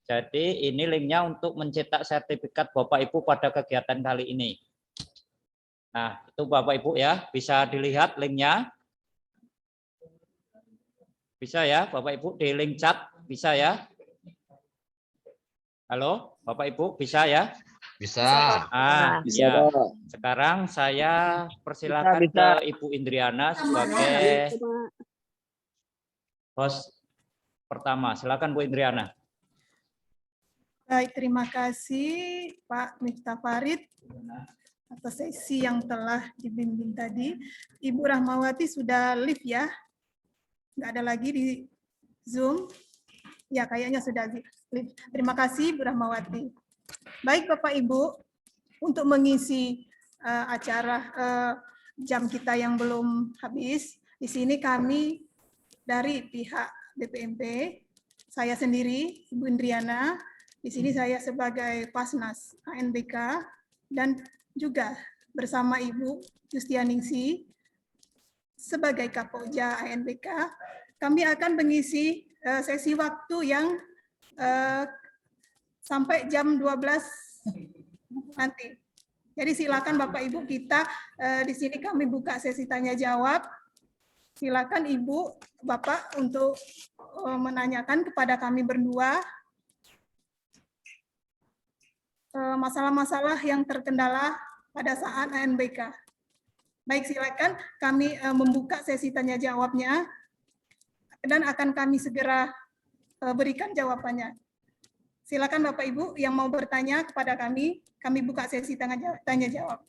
Jadi ini linknya untuk mencetak sertifikat Bapak Ibu pada kegiatan kali ini. Nah, itu Bapak Ibu ya, bisa dilihat linknya. Bisa ya, Bapak Ibu di link chat, bisa ya. Halo, Bapak Ibu, bisa ya? Bisa. Bisa, Ya. Pak. Sekarang saya persilakan Bisa. ke Ibu Indriana sebagai host pertama. Silakan Bu Indriana. Baik, terima kasih Pak Miftah Farid atas sesi yang telah dibimbing tadi. Ibu Rahmawati sudah live ya? Nggak ada lagi di Zoom? Ya, kayaknya sudah live. Terima kasih Bu Rahmawati. Baik Bapak Ibu, untuk mengisi acara jam kita yang belum habis, di sini kami dari pihak BPMP, saya sendiri, Ibu Indriana, di sini saya sebagai Pasnas ANBK, dan juga bersama Ibu Yustianingsi sebagai Kapolja ANBK, kami akan mengisi sesi waktu yang sampai jam 12 nanti. Jadi silakan Bapak Ibu, kita di sini kami buka sesi tanya jawab. Silakan Ibu, Bapak untuk menanyakan kepada kami berdua masalah-masalah yang terkendala pada saat ANBK. Baik, silakan kami membuka sesi tanya jawabnya dan akan kami segera berikan jawabannya. Silakan Bapak Ibu yang mau bertanya kepada kami buka sesi tanya jawab.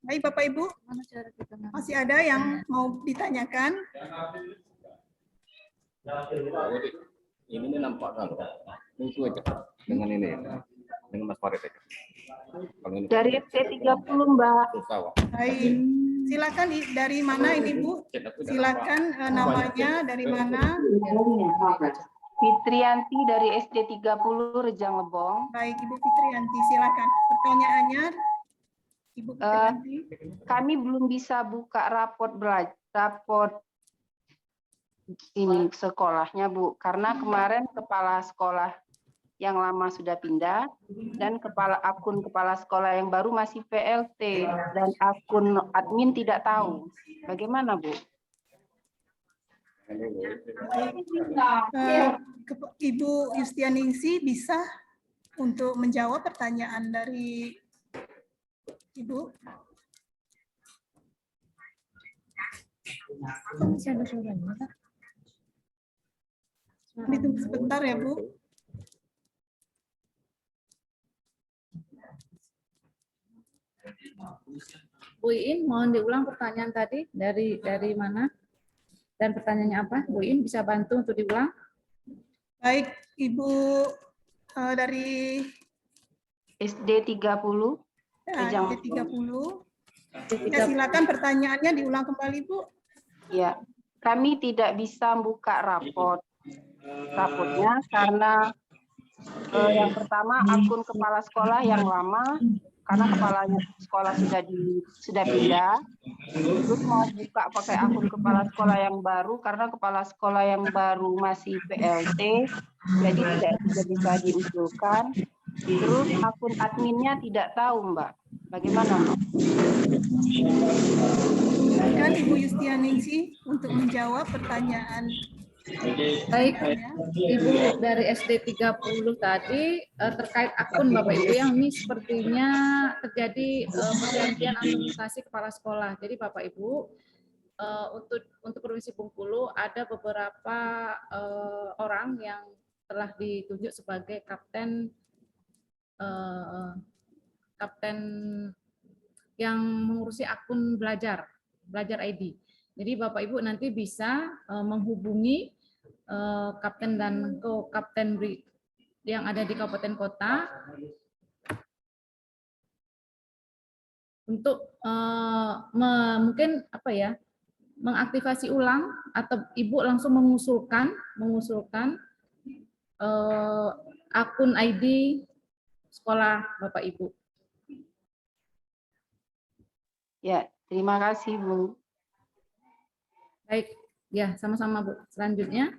Baik Bapak Ibu, masih ada yang mau ditanyakan? Ini nampak kan? Itu aja dengan ini, dengan Mas Farid aja. Dari ST30 Mbak. Baik, silakan dari mana ini Bu? Silakan namanya dari mana? Fitrianti dari SD30 Rejang Lebong. Baik Ibu Fitrianti, silakan. Pertanyaannya Ibu Fitrianti. Kami belum bisa buka raport ini sekolahnya Bu, karena kemarin kepala sekolah yang lama sudah pindah dan akun kepala sekolah yang baru masih PLT dan akun admin tidak tahu. Bagaimana Bu? Ibu Yustianingsi bisa untuk menjawab pertanyaan dari Ibu. Ditunggu sebentar ya Bu. Bu Iin, mohon diulang pertanyaan tadi dari mana dan pertanyaannya apa? Bu Iin bisa bantu untuk diulang? Baik, Ibu dari SD30. SD30. Ya, silakan pertanyaannya diulang kembali Bu. Ya, kami tidak bisa buka rapotnya karena yang pertama akun kepala sekolah yang lama, karena kepala sekolah sudah pindah, terus mau buka pakai akun kepala sekolah yang baru karena kepala sekolah yang baru masih PLT, jadi tidak bisa diusulkan. Terus akun adminnya tidak tahu Mbak, bagaimana Mbak? Silakan Ibu Yustianingsi untuk menjawab pertanyaan. Baik, Ibu dari SD30 tadi terkait akun Bapak Ibu yang ini sepertinya terjadi pergantian administrasi kepala sekolah. Jadi Bapak Ibu untuk Provinsi Bengkulu ada beberapa orang yang telah ditunjuk sebagai kapten yang mengurusi akun belajar ID. Jadi Bapak Ibu nanti bisa menghubungi kapten dan co-kapten yang ada di kabupaten kota untuk mungkin mengaktifasi ulang atau Ibu langsung mengusulkan akun ID sekolah Bapak Ibu. Ya, terima kasih Bu. Baik, ya sama-sama Bu. Selanjutnya.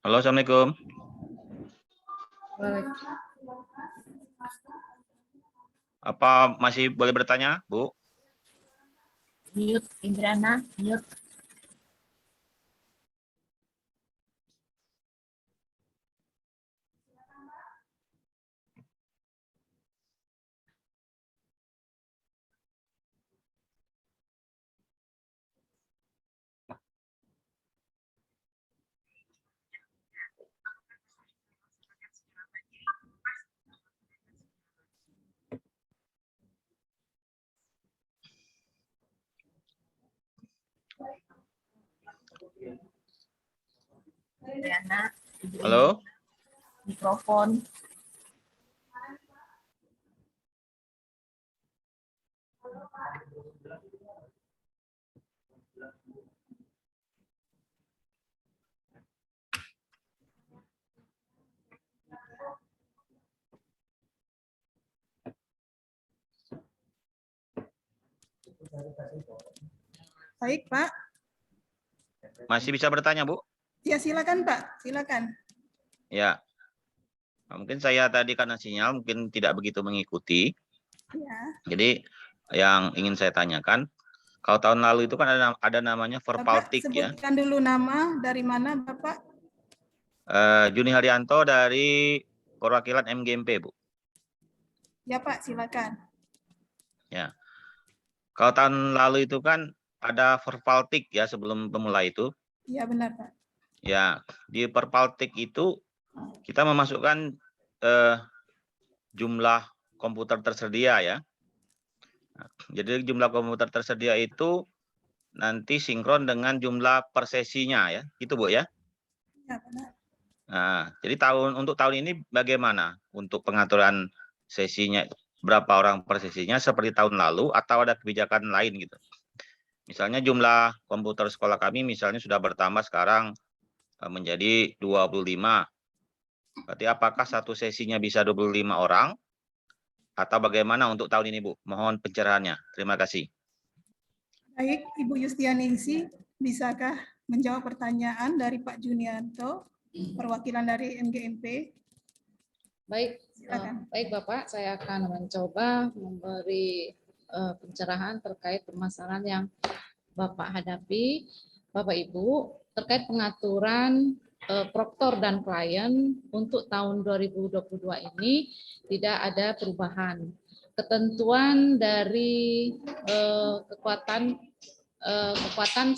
Halo, Assalamualaikum. Baik. Apa masih boleh bertanya, Bu? Mute, Indrana, mute. Indrana, Halo? mikrofon. Baik, Pak. Masih bisa bertanya, Bu? Ya, silakan, Pak. Silakan. Ya. Nah, mungkin saya tadi karena sinyal mungkin tidak begitu mengikuti. Ya. Jadi yang ingin saya tanyakan, kalau tahun lalu itu kan ada namanya Bapak Verpaltik ya. sebutkan dulu nama, dari mana Bapak? Juni Haryanto dari perwakilan MGMP, Bu. Ya, Pak, silakan. Ya. Kalau tahun lalu itu kan ada Verpaltik ya sebelum pemula itu. Iya, benar, Pak. Ya, di Verpaltik itu kita memasukkan jumlah komputer tersedia ya. Jadi jumlah komputer tersedia itu nanti sinkron dengan jumlah per sesinya ya, gitu Bu ya. Ya, benar. Nah, jadi untuk tahun ini bagaimana untuk pengaturan sesinya, berapa orang per sesinya seperti tahun lalu atau ada kebijakan lain gitu. Misalnya jumlah komputer sekolah kami misalnya sudah bertambah sekarang menjadi 25. Berarti apakah satu sesinya bisa 25 orang atau bagaimana untuk tahun ini Bu? Mohon pencerahannya. Terima kasih. Baik, Ibu Yustianingsih, bisakah menjawab pertanyaan dari Pak Junianto, perwakilan dari MGMP? Baik, Silakan. baik Bapak, saya akan mencoba memberi pencerahan terkait permasalahan yang Bapak hadapi, Bapak Ibu, terkait pengaturan proktor dan klien untuk tahun 2022 ini tidak ada perubahan. Ketentuan dari kekuatan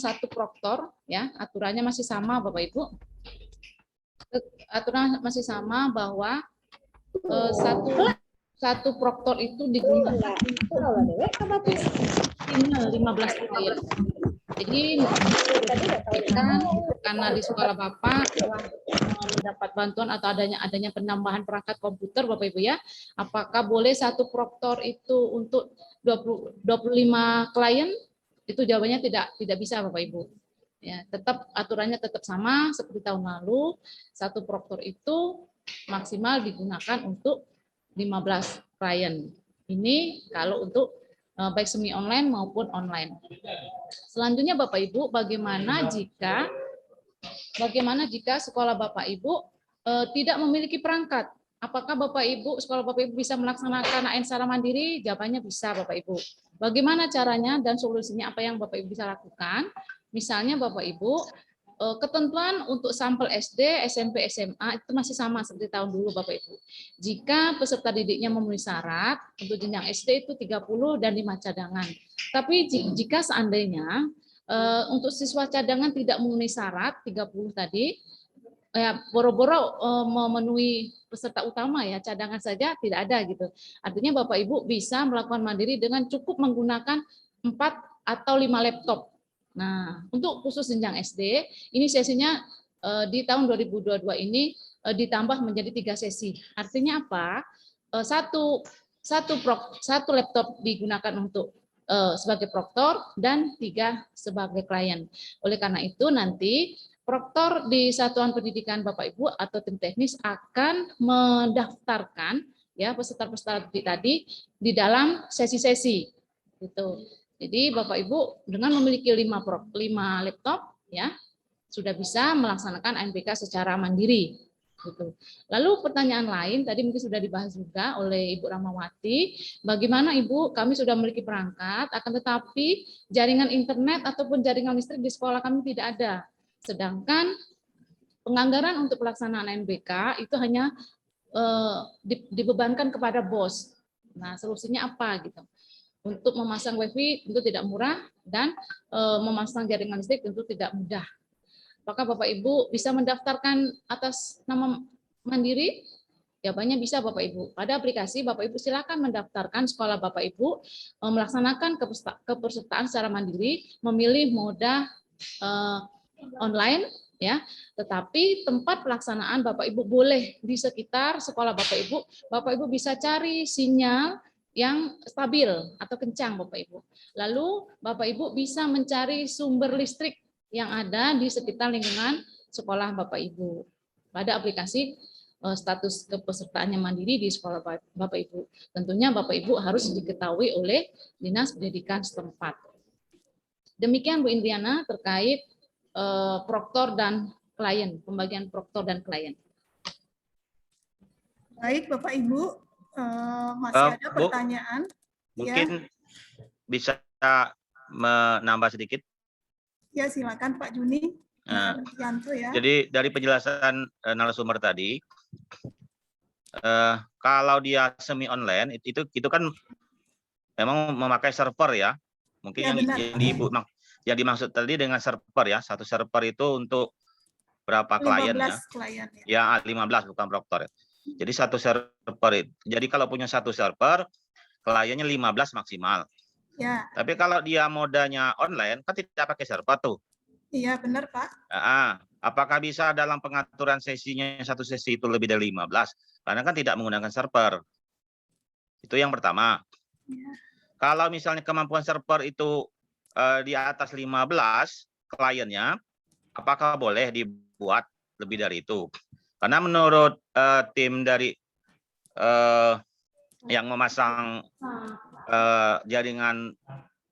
satu proktor, ya aturannya masih sama, Bapak Ibu. Aturan masih sama bahwa satu proktor itu digunakan minimal 15 klien. Jadi karena di sekolah Bapak telah mendapat bantuan atau adanya penambahan perangkat komputer Bapak Ibu ya, apakah boleh satu proktor itu untuk 25 klien? Itu jawabannya tidak bisa Bapak Ibu. Ya, tetap aturannya tetap sama seperti tahun lalu, satu proktor itu maksimal digunakan untuk 15 klien. Ini kalau untuk baik semi online maupun online. Selanjutnya Bapak Ibu, bagaimana jika sekolah Bapak Ibu tidak memiliki perangkat? Apakah Bapak Ibu, sekolah Bapak Ibu bisa melaksanakan AN secara mandiri? Jawabannya bisa Bapak Ibu. Bagaimana caranya dan solusinya apa yang Bapak Ibu bisa lakukan? Misalnya Bapak Ibu, ketentuan untuk sampel SD, SMP, SMA itu masih sama seperti tahun dulu Bapak Ibu. Jika peserta didiknya memenuhi syarat, untuk jenjang SD itu 30 dan 5 cadangan. Tapi jika seandainya untuk siswa cadangan tidak memenuhi syarat 30 tadi, boro-boro memenuhi peserta utama ya, cadangan saja tidak ada gitu. Artinya Bapak Ibu bisa melakukan mandiri dengan cukup menggunakan 4 atau 5 laptop. Nah, untuk khusus jenjang SD, ini sesinya di tahun 2022 ini ditambah menjadi 3 sesi. Artinya apa? Satu laptop digunakan untuk sebagai proktor dan 3 sebagai klien. Oleh karena itu nanti proktor di satuan pendidikan Bapak Ibu atau tim teknis akan mendaftarkan ya peserta-peserta tadi di dalam sesi-sesi gitu. Jadi Bapak Ibu dengan memiliki 5 laptop ya sudah bisa melaksanakan ANPK secara mandiri gitu. Lalu pertanyaan lain tadi mungkin sudah dibahas juga oleh Ibu Rahmawati, bagaimana Ibu kami sudah memiliki perangkat akan tetapi jaringan internet ataupun jaringan listrik di sekolah kami tidak ada. Sedangkan penganggaran untuk pelaksanaan ANPK itu hanya dibebankan kepada BOS. Nah, solusinya apa gitu? Untuk memasang WiFi tentu tidak murah dan memasang jaringan listrik tentu tidak mudah. Apakah Bapak Ibu bisa mendaftarkan atas nama mandiri? Jawabannya bisa Bapak Ibu. Pada aplikasi Bapak Ibu silakan mendaftarkan sekolah Bapak Ibu melaksanakan kepesertaan secara mandiri, memilih moda online ya, tetapi tempat pelaksanaan Bapak Ibu boleh di sekitar sekolah Bapak Ibu bisa cari sinyal yang stabil atau kencang Bapak Ibu. Lalu Bapak Ibu bisa mencari sumber listrik yang ada di sekitar lingkungan sekolah Bapak Ibu. Pada aplikasi status kepesertaannya mandiri di sekolah Bapak Ibu. Tentunya Bapak Ibu harus diketahui oleh Dinas Pendidikan setempat. Demikian Bu Indriana terkait proktor dan klien, pembagian proktor dan klien. Baik, Bapak Ibu, masih ada pertanyaan? Mungkin bisa menambah sedikit. Ya, silakan Pak Juni. Yanto, ya. Jadi dari penjelasan narasumber tadi, kalau dia semi online itu kan memang memakai server ya. Mungkin ya, yang dimaksud tadi dengan server ya, satu server itu untuk berapa klien ya? Klien, ya 15 bukan proktor. Jadi satu server itu. Jadi kalau punya satu server, kliennya 15 maksimal. Ya. Tapi kalau dia modanya online kan tidak pakai server tuh. Iya benar Pak. Apakah bisa dalam pengaturan sesinya satu sesi itu lebih dari 15? Karena kan tidak menggunakan server. Itu yang pertama. Ya. Kalau misalnya kemampuan server itu di atas 15 kliennya, apakah boleh dibuat lebih dari itu? Karena menurut tim dari yang memasang jaringan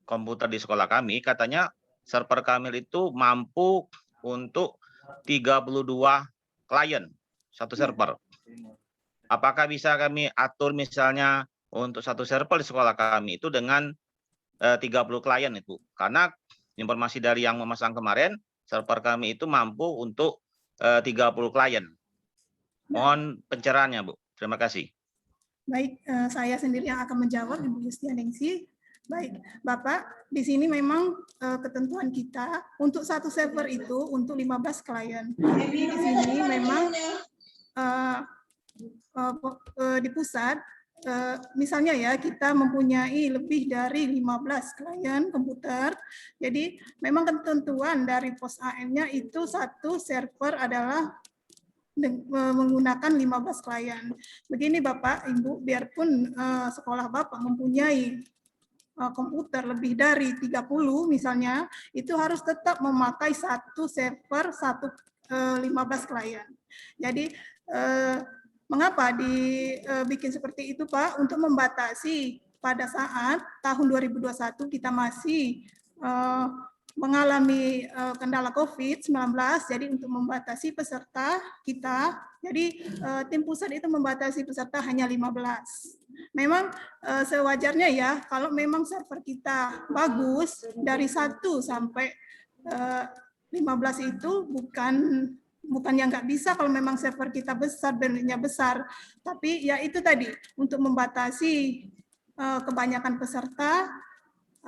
komputer di sekolah kami, katanya server kami itu mampu untuk 32 klien satu server. Apakah bisa kami atur misalnya untuk satu server di sekolah kami itu dengan 30 klien itu? Karena informasi dari yang memasang kemarin, server kami itu mampu untuk 30 klien. Mohon pencerahannya, Bu. Terima kasih. Baik, saya sendiri yang akan menjawab, Ibu Yustianingsih. Baik, Bapak, di sini memang ketentuan kita untuk satu server itu untuk 15 klien. Jadi di sini memang di pusat, misalnya ya kita mempunyai lebih dari 15 klien komputer. Jadi memang ketentuan dari pos AM-nya itu satu server adalah menggunakan 15 klien. Begini Bapak, Ibu, biarpun sekolah Bapak mempunyai komputer lebih dari 30 misalnya, itu harus tetap memakai satu server 15 klien. Jadi mengapa dibikin seperti itu Pak? Untuk membatasi pada saat tahun 2021 kita masih mengalami kendala COVID-19, jadi untuk membatasi peserta kita, jadi tim pusat itu membatasi peserta hanya 15. Memang sewajarnya ya, kalau memang server kita bagus, dari 1 sampai 15 itu bukan yang nggak bisa kalau memang server kita besar, bandwidth-nya besar. Tapi ya itu tadi, untuk membatasi kebanyakan peserta,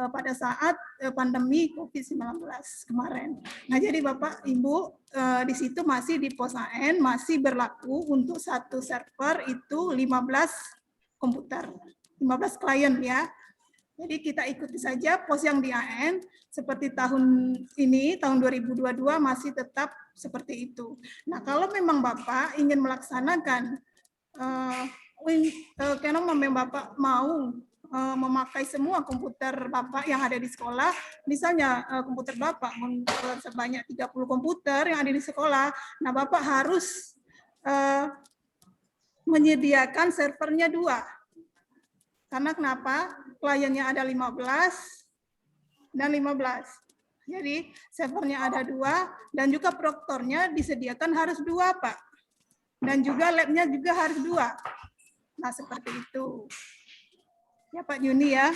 pada saat pandemi COVID-19 kemarin. Nah, jadi Bapak Ibu di situ masih di pos AN masih berlaku untuk satu server itu 15 komputer, 15 klien ya. Jadi kita ikuti saja pos yang di AN seperti tahun ini, tahun 2022 masih tetap seperti itu. Nah, kalau memang Bapak ingin melaksanakan kalau memang Bapak mau memakai semua komputer Bapak yang ada di sekolah, misalnya komputer Bapak sebanyak 30 komputer yang ada di sekolah, nah Bapak harus menyediakan servernya 2. Karena kenapa? Kliennya ada 15 dan 15. Jadi servernya ada 2 dan juga proktornya disediakan harus 2, Pak. Dan juga labnya juga harus 2. Nah, seperti itu. Ya Pak Yuni ya.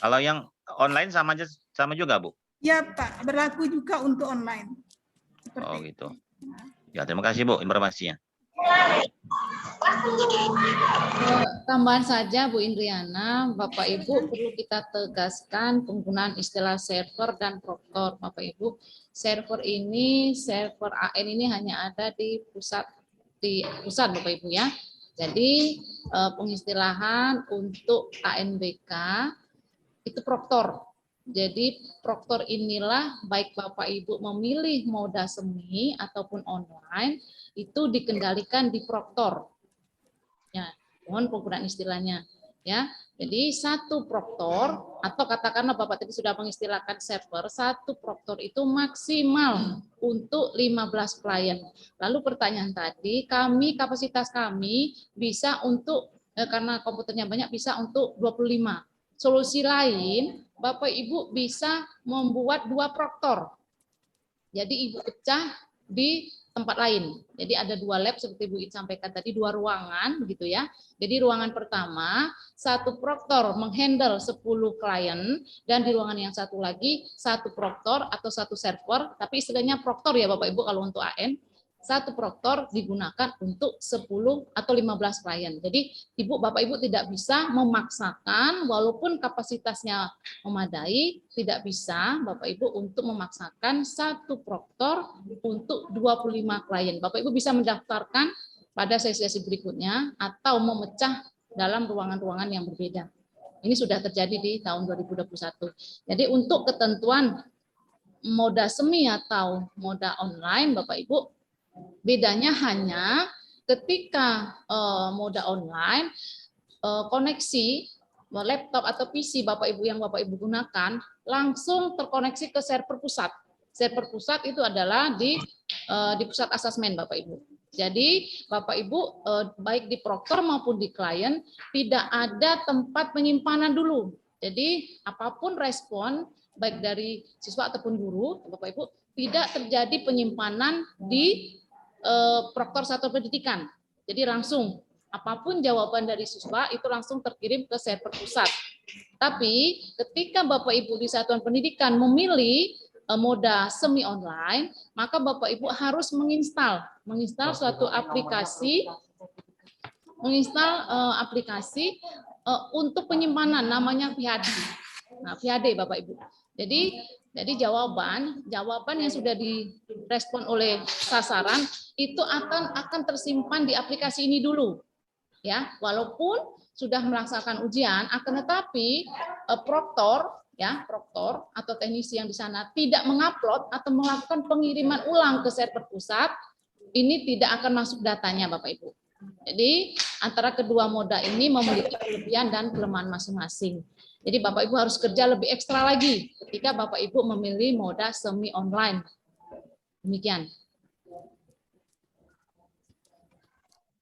Kalau yang online sama juga, Bu? Ya Pak, berlaku juga untuk online. Oh gitu. Ya, terima kasih Bu informasinya. Tambahan saja Bu Indriana, Bapak Ibu perlu kita tegaskan penggunaan istilah server dan proktor. Bapak Ibu, server AN ini hanya ada di pusat Bapak Ibu ya. Jadi pengistilahan untuk ANBK itu proktor. Jadi proktor inilah baik Bapak Ibu memilih moda semi ataupun online itu dikendalikan di proktor. Ya, mohon penggunaan istilahnya ya. Jadi satu proktor atau katakanlah Bapak tadi sudah mengistilahkan server, satu proktor itu maksimal untuk 15 klien. Lalu pertanyaan tadi, kapasitas kami bisa untuk karena komputernya banyak bisa untuk 25. Solusi lain, Bapak Ibu bisa membuat 2 proktor. Jadi Ibu pecah di tempat lain. Jadi ada 2 lab seperti Bu It sampaikan tadi, 2 ruangan begitu ya. Jadi ruangan pertama, satu proktor menghandle 10 klien dan di ruangan yang satu lagi satu proktor atau satu server, tapi istilahnya proktor ya Bapak Ibu kalau untuk AN. Satu proktor digunakan untuk 10 atau 15 klien. Jadi Ibu Bapak Ibu tidak bisa memaksakan walaupun kapasitasnya memadai, tidak bisa Bapak Ibu untuk memaksakan satu proktor untuk 25 klien. Bapak Ibu bisa mendaftarkan pada sesi-sesi berikutnya atau memecah dalam ruangan-ruangan yang berbeda. Ini sudah terjadi di tahun 2021. Jadi untuk ketentuan moda semi atau moda online Bapak Ibu, bedanya hanya ketika moda online koneksi laptop atau PC Bapak Ibu yang Bapak Ibu gunakan langsung terkoneksi ke server pusat. Server pusat itu adalah di pusat asesmen Bapak Ibu. Jadi Bapak Ibu baik di proktor maupun di klien tidak ada tempat penyimpanan dulu. Jadi apapun respon baik dari siswa ataupun guru Bapak Ibu tidak terjadi penyimpanan di proktor satuan pendidikan. Jadi langsung apapun jawaban dari siswa itu langsung terkirim ke server pusat. Tapi ketika Bapak Ibu di satuan pendidikan memilih moda semi online, maka Bapak Ibu harus menginstal suatu aplikasi, aplikasi untuk penyimpanan namanya VHD. Nah, VHD Bapak Ibu. Jadi jawaban yang sudah direspon oleh sasaran itu akan tersimpan di aplikasi ini dulu. Ya, walaupun sudah melaksanakan ujian, akan tetapi proktor atau teknisi yang di sana tidak mengupload atau melakukan pengiriman ulang ke server pusat, ini tidak akan masuk datanya Bapak Ibu. Jadi antara kedua moda ini memiliki kelebihan dan kelemahan masing-masing. Jadi Bapak Ibu harus kerja lebih ekstra lagi ketika Bapak Ibu memilih moda semi online. Demikian.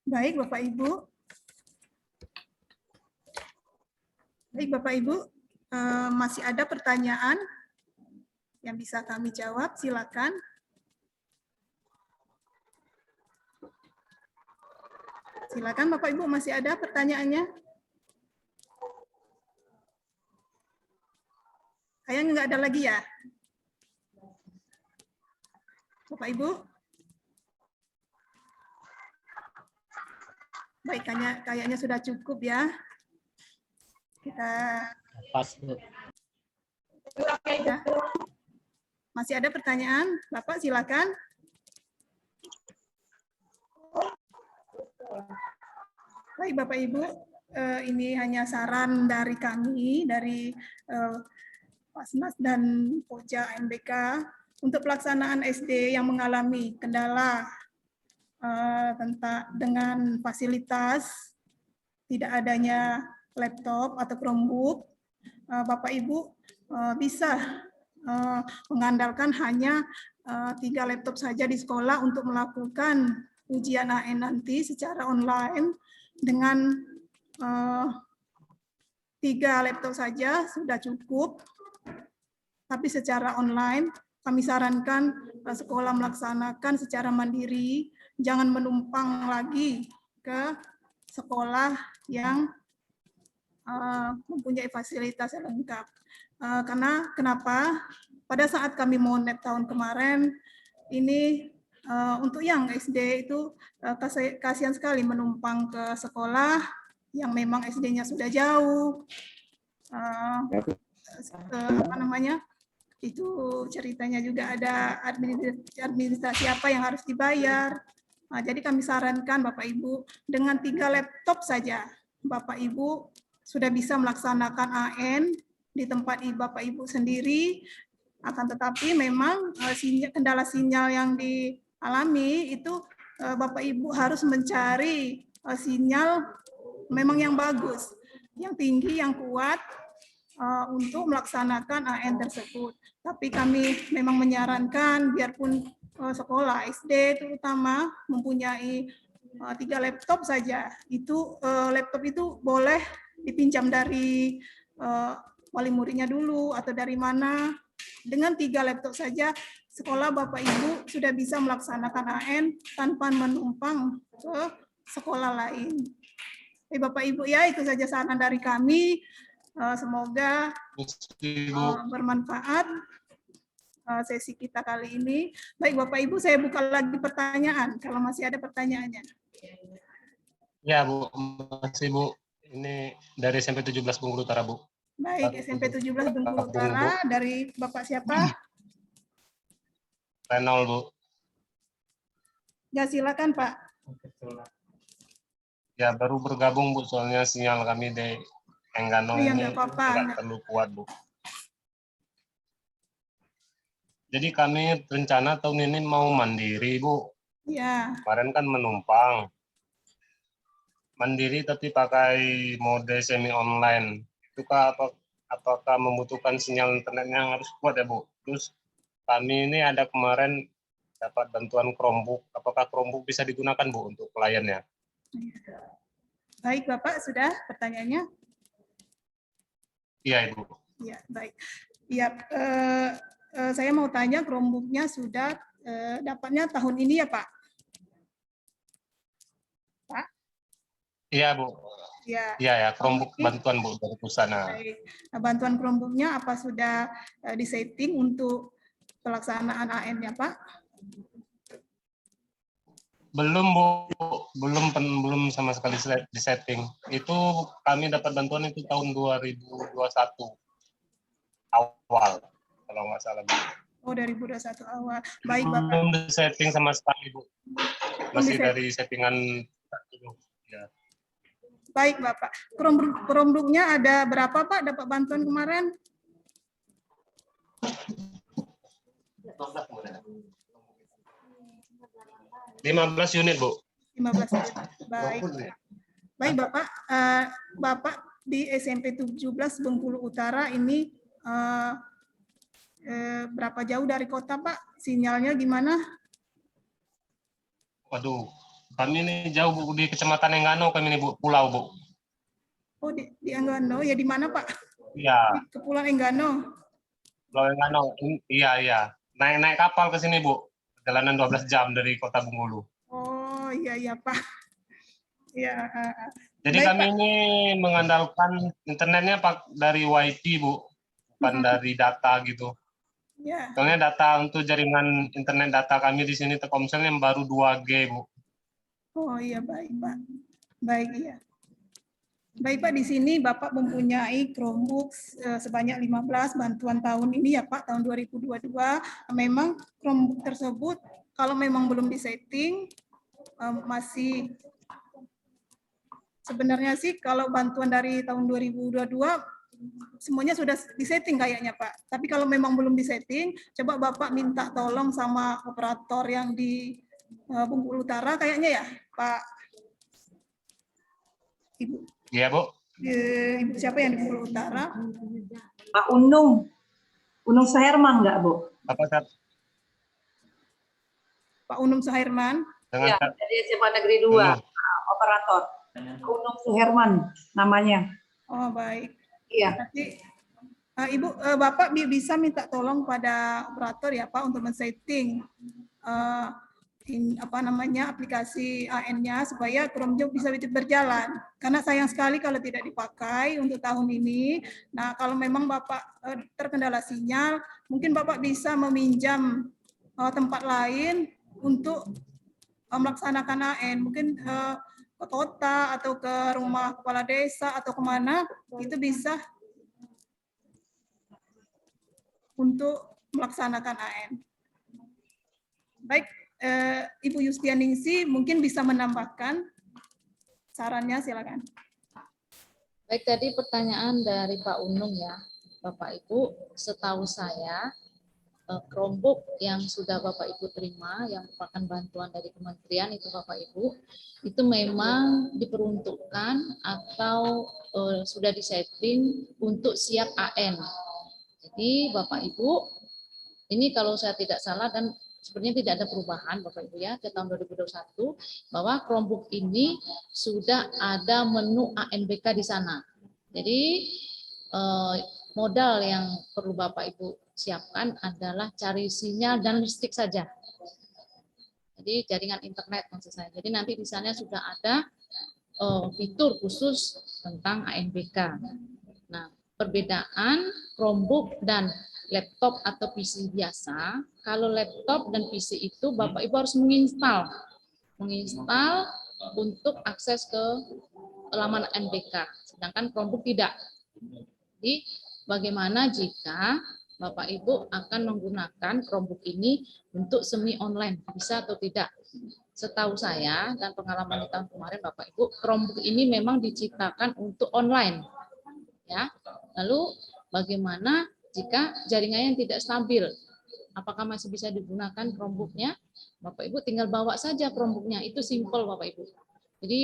Baik Bapak Ibu. Baik Bapak Ibu, masih ada pertanyaan yang bisa kami jawab, silakan. Silakan Bapak Ibu, masih ada pertanyaannya? Kayaknya nggak ada lagi ya? Bapak Ibu? Baik, kayaknya sudah cukup ya. Kita pas Bu. Masih ada pertanyaan? Bapak silakan. Baik Bapak Ibu, ini hanya saran dari kami, dari Pasmas dan Pokja MBK untuk pelaksanaan SD yang mengalami kendala dengan fasilitas tidak adanya laptop atau Chromebook. Bapak Ibu bisa mengandalkan hanya 3 laptop saja di sekolah untuk melakukan ujian AN nanti secara online dengan 3 laptop saja sudah cukup. Tapi secara online kami sarankan sekolah melaksanakan secara mandiri, jangan menumpang lagi ke sekolah yang mempunyai fasilitas yang lengkap. Karena kenapa? Pada saat kami monet tahun kemarin, ini untuk yang SD itu kasihan sekali menumpang ke sekolah yang memang SD-nya sudah jauh. Apa namanya? Itu ceritanya juga ada administrasi apa yang harus dibayar. Jadi kami sarankan Bapak Ibu dengan 3 laptop saja Bapak Ibu sudah bisa melaksanakan AN di tempat Bapak Ibu sendiri. Akan tetapi memang kendala sinyal yang dialami itu Bapak Ibu harus mencari sinyal memang yang bagus, yang tinggi, yang kuat untuk melaksanakan AN tersebut. Tapi kami memang menyarankan biarpun sekolah SD terutama mempunyai 3 laptop saja, itu laptop itu boleh dipinjam dari wali muridnya dulu atau dari mana. Dengan 3 laptop saja sekolah Bapak Ibu sudah bisa melaksanakan AN tanpa menumpang ke sekolah lain. Bapak Ibu ya, itu saja saran dari kami. Semoga bermanfaat sesi kita kali ini. Baik Bapak Ibu, saya buka lagi pertanyaan kalau masih ada pertanyaannya. Ya Bu, masih Bu. Ini dari SMP 17 Bengkulu Utara Bu. Baik, SMP 17 Bengkulu Utara, dari Bapak siapa? Renol Bu. Ya silakan Pak. Ya baru bergabung Bu, soalnya sinyal kami di Enggano ya, ini nggak terlalu kuat Bu. Jadi kami rencana tahun ini mau mandiri Bu. Ya. Kemarin kan menumpang. Mandiri tapi pakai mode semi online. Itukah apakah membutuhkan sinyal internet yang harus kuat ya Bu? Terus kami ini ada kemarin dapat bantuan Chromebook. Apakah Chromebook bisa digunakan Bu untuk kliennya? Baik Bapak, sudah pertanyaannya? Iya Ibu. Ya, baik. Ya, saya mau tanya Chromebook-nya sudah dapatnya tahun ini ya Pak? Pak? Iya Bu. Ya. Iya ya, Chromebook bantuan Bu dari Pusana. Baik. Nah, bantuan Chromebook-nya apa sudah disetting untuk pelaksanaan AN-nya Pak? Belum Bu, belum sama sekali disetting. Itu kami dapat bantuan itu tahun 2021 awal, kalau nggak salah Bu. Oh, 2021 awal. Baik Bapak. Belum disetting sama sekali Bu. Masih dari settingan. Ya. Baik Bapak. Chromebook-nya ada berapa Pak dapat bantuan kemarin? 15 unit Bu. 15 unit. Baik. Baik Bapak. Bapak di SMP 17 Bengkulu Utara ini berapa jauh dari kota Pak? Sinyalnya gimana? Waduh, kami ini jauh Bu, di Kecamatan Enggano kami ini Bu, pulau Bu. Oh di Enggano, ya di mana Pak? Iya. Di Kepulauan Enggano. Pulau Enggano, iya. Naik kapal ke sini Bu, perjalanan 12 jam dari kota Bengkulu. Oh iya Pak. Ya. Jadi baik, kami Pak. ini mengandalkan internetnya Pak dari WiFi Bu, bukan dari data gitu. Ya. Soalnya data untuk jaringan internet data kami di sini Telkomsel yang baru 2G Bu. Oh iya baik Pak. Baik iya. Baik Pak, di sini Bapak mempunyai Chromebook sebanyak 15 bantuan tahun ini ya Pak, tahun 2022. Memang Chromebook tersebut kalau memang belum disetting, masih sebenarnya sih kalau bantuan dari tahun 2022 semuanya sudah disetting kayaknya Pak. Tapi kalau memang belum disetting, coba Bapak minta tolong sama operator yang di Bengkulu Utara kayaknya ya Pak. Ibu. Iya, Bu. Ibu siapa yang di Bengkulu Utara? Pak Unung. Unung Suherman enggak, Bu? Apa, Tat? Pak Unung Suherman. Ya, dari SMA Negeri 2, operator. Unung Suherman namanya. Oh, baik. Iya. Nanti, Ibu, Bapak bisa minta tolong pada operator ya Pak untuk men-setting aplikasi AN-nya supaya Chromebook bisa berjalan. Karena sayang sekali kalau tidak dipakai untuk tahun ini. Nah, kalau memang Bapak terkendala sinyal, mungkin Bapak bisa meminjam tempat lain untuk melaksanakan AN. Mungkin ke kota atau ke rumah kepala desa atau kemana, itu bisa untuk melaksanakan AN. Baik, Ibu Yustianingsi mungkin bisa menambahkan sarannya, silakan. Baik, tadi pertanyaan dari Pak Unung ya, Bapak Ibu, setahu saya Chromebook yang sudah Bapak Ibu terima, yang merupakan bantuan dari kementerian itu Bapak Ibu, itu memang diperuntukkan atau sudah disetting untuk siap AN. Jadi Bapak Ibu, ini kalau saya tidak salah dan sebenarnya tidak ada perubahan Bapak Ibu ya ke tahun 2021 bahwa Chromebook ini sudah ada menu ANBK di sana. Jadi modal yang perlu Bapak Ibu siapkan adalah cari sinyal dan listrik saja. Jadi jaringan internet maksud saya. Jadi nanti di sana sudah ada fitur khusus tentang ANBK. Nah, perbedaan Chromebook dan laptop atau PC biasa, kalau laptop dan PC itu Bapak Ibu harus menginstal untuk akses ke laman ANBK, sedangkan Chromebook tidak. Jadi bagaimana jika Bapak Ibu akan menggunakan Chromebook ini untuk semi online, bisa atau tidak? Setahu saya dan pengalaman di tahun kemarin Bapak Ibu, Chromebook ini memang diciptakan untuk online. Ya. Lalu bagaimana jika jaringannya yang tidak stabil, apakah masih bisa digunakan Chromebook-nya? Bapak Ibu tinggal bawa saja Chromebook-nya, itu simple Bapak Ibu. Jadi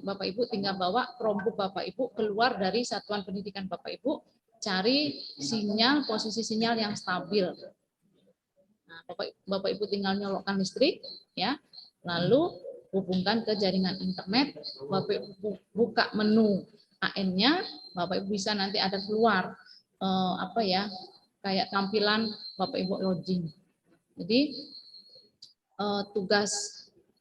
Bapak Ibu tinggal bawa Chromebook Bapak Ibu keluar dari satuan pendidikan Bapak Ibu, cari sinyal, posisi sinyal yang stabil. Nah, Bapak Ibu tinggal nyolokkan listrik, ya, lalu hubungkan ke jaringan internet, Bapak Ibu buka menu AN-nya, Bapak Ibu bisa nanti ada keluar kayak tampilan Bapak Ibu login. Jadi tugas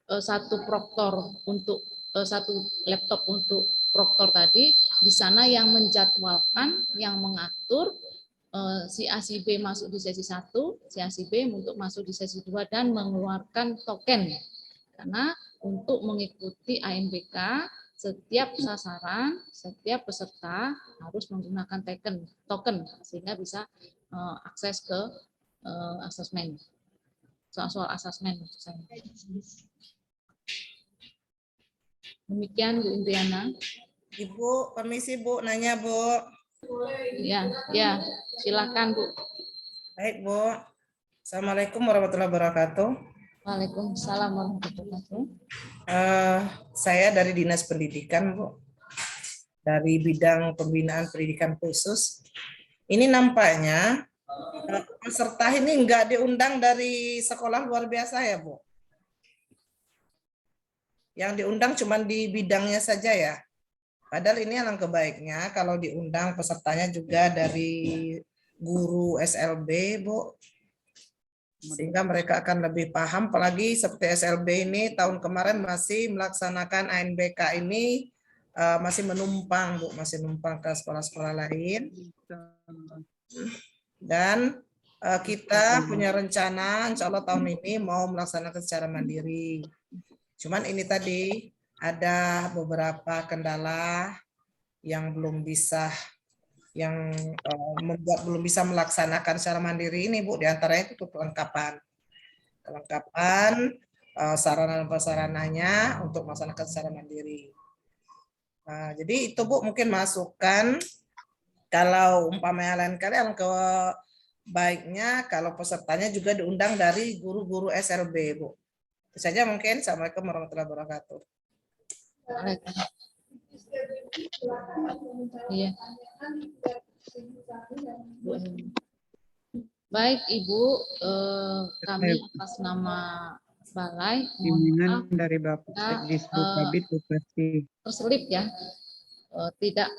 satu proktor untuk satu laptop untuk proktor tadi di sana yang menjadwalkan, yang mengatur si A si B masuk di sesi 1, si A si B untuk masuk di sesi 2 dan mengeluarkan token. Karena untuk mengikuti ANBK setiap sasaran, setiap peserta harus menggunakan token sehingga bisa akses ke asesmen, soal asesmen. Demikian Bu Indriana. Ibu, permisi Bu, nanya Bu. Ya, silakan Bu. Baik Bu. Assalamualaikum warahmatullahi wabarakatuh. Waalaikumsalam warahmatullahi wabarakatuh. Saya dari Dinas Pendidikan, Bu. Dari bidang pembinaan pendidikan khusus. Ini nampaknya peserta ini enggak diundang dari sekolah luar biasa ya, Bu? Yang diundang cuma di bidangnya saja ya? Padahal ini alangkah baiknya kalau diundang pesertanya juga dari guru SLB, Bu. Sehingga mereka akan lebih paham, apalagi seperti SLB ini tahun kemarin masih melaksanakan ANBK ini masih menumpang, Bu, masih numpang ke sekolah-sekolah lain. Dan kita punya rencana, insya Allah tahun ini mau melaksanakan secara mandiri. Cuman ini tadi ada beberapa kendala yang belum bisa belum bisa melaksanakan secara mandiri ini Bu, diantaranya itu kelengkapan sarana dan prasarananya untuk melaksanakan secara mandiri. Nah, jadi itu Bu mungkin masukan kalau umpamanya lain kali alangkah baiknya kalau pesertanya juga diundang dari guru-guru SLB Bu. Itu saja mungkin. Assalamualaikum warahmatullahi wabarakatuh. Iya. Baik Ibu, kami atas nama Balai bimbingan dari Bapak Sekdisbud Kabid Bupati terselip ya, tidak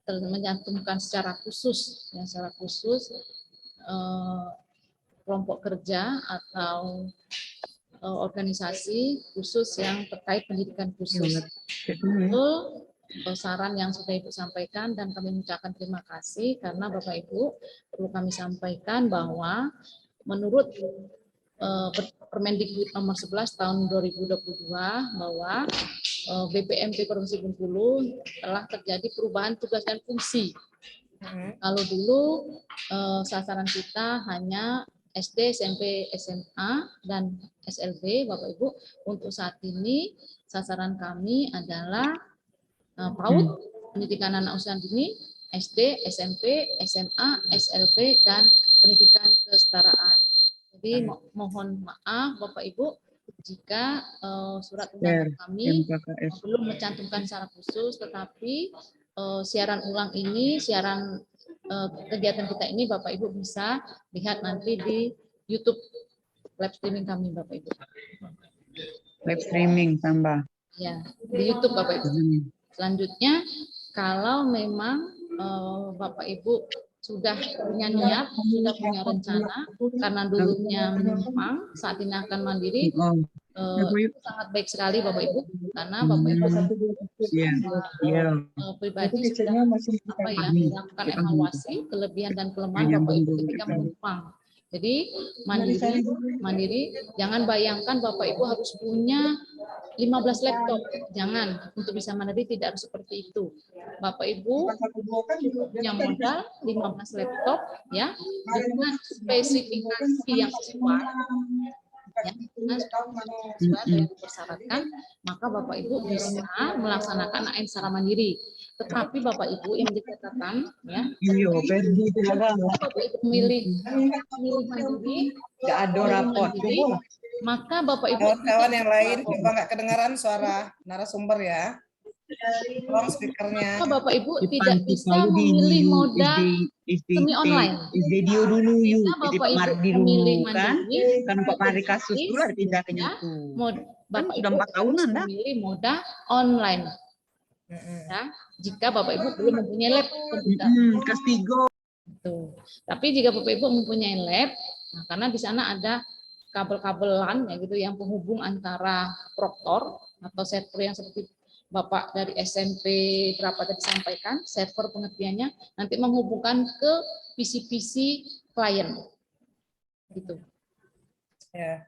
menyantumkan secara khusus ya, secara khusus kelompok kerja atau organisasi khusus yang terkait pendidikan khusus. Itu saran yang sudah Ibu sampaikan dan kami mengucapkan terima kasih karena Bapak Ibu perlu kami sampaikan bahwa menurut Permendikbud nomor 11 tahun 2022 bahwa BPMP Provinsi Bengkulu telah terjadi perubahan tugas dan fungsi. Kalau dulu sasaran kita hanya SD, SMP, SMA, dan SLB, Bapak Ibu. Untuk saat ini sasaran kami adalah PAUD, pendidikan anak usia dini, SD, SMP, SMA, SLB, dan pendidikan kesetaraan. Jadi mohon maaf Bapak Ibu jika surat undangan kami belum mencantumkan secara khusus, tetapi siaran ulang ini, siaran kegiatan kita ini Bapak Ibu bisa lihat nanti di YouTube live streaming kami Bapak Ibu. Live streaming tambah. Ya, di YouTube Bapak Ibu. Selanjutnya kalau memang Bapak Ibu sudah punya niat, sudah punya rencana, karena dulunya menyimpang, saat ini akan mandiri, itu sangat baik sekali Bapak Ibu, karena Bapak Ibu pribadi sudah melakukan evaluasi kelebihan dan kelemahan Bapak Ibu ketika menyimpang. Jadi mandiri, jangan bayangkan Bapak Ibu harus punya 15 laptop, jangan. Untuk bisa mandiri tidak harus seperti itu. Bapak Ibu punya modal 15 laptop ya dengan spesifikasi yang sesuai ya, dengan sesuai yang dipersyaratkan, maka Bapak Ibu bisa melaksanakan AN secara mandiri. Tetapi Bapak Ibu yang dikatakan ya, Bapak Ibu milih mandiri, nggak ada rapot, maka Bapak Ibu kawan-kawan yang lain coba nggak kedengaran suara narasumber ya. Tolong speakernya. Bapak Ibu tidak bisa memilih moda semi online. Video dulu yuk, Bapak Ibu Mardi memilih dulu kan, mandiri, karena Pak Mari kasus dulu ada pindah ke itu. Bapak Sudah Ibu 4 tahunan dah. memilih moda online. Ya, jika Bapak Ibu belum mempunyai lab komputer. Kelas 3. Tapi jika Bapak Ibu mempunyai lab, nah karena di sana ada kabel-kabelan ya gitu yang penghubung antara proktor atau server yang seperti Bapak dari SMP berapa tadi sampaikan, server pengertiannya nanti menghubungkan ke PC-PC klien. Gitu. Ya.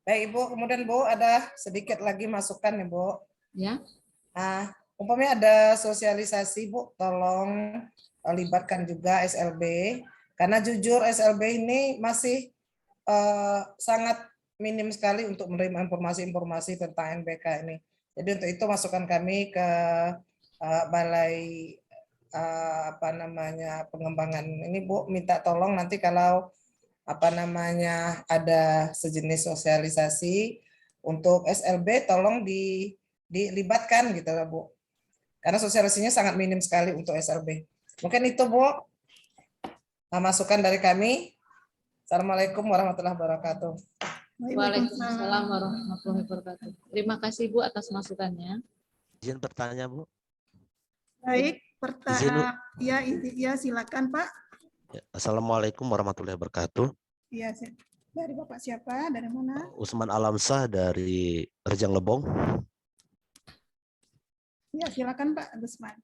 Baik Ibu, kemudian Bu ada sedikit lagi masukan ya Bu. Ya. Nah, umpamanya ada sosialisasi Bu, tolong libatkan juga SLB karena jujur SLB ini masih sangat minim sekali untuk menerima informasi-informasi tentang NBK ini. Jadi untuk itu masukan kami ke Balai pengembangan ini Bu, minta tolong nanti kalau ada sejenis sosialisasi untuk SLB tolong dilibatkan gitu lah Bu. Karena sosialisasinya sangat minim sekali untuk SLB. Mungkin itu Bu masukan dari kami. Assalamualaikum warahmatullahi wabarakatuh. Waalaikumsalam warahmatullahi wabarakatuh. Terima kasih Bu atas masukannya. Izin bertanya Bu. Baik, ya silakan Pak. Ya, Assalamualaikum warahmatullahi wabarakatuh. Iya, dari Bapak siapa? Dari mana? Usman Alamsah dari Rejang Lebong. Ya, silakan Pak Usman.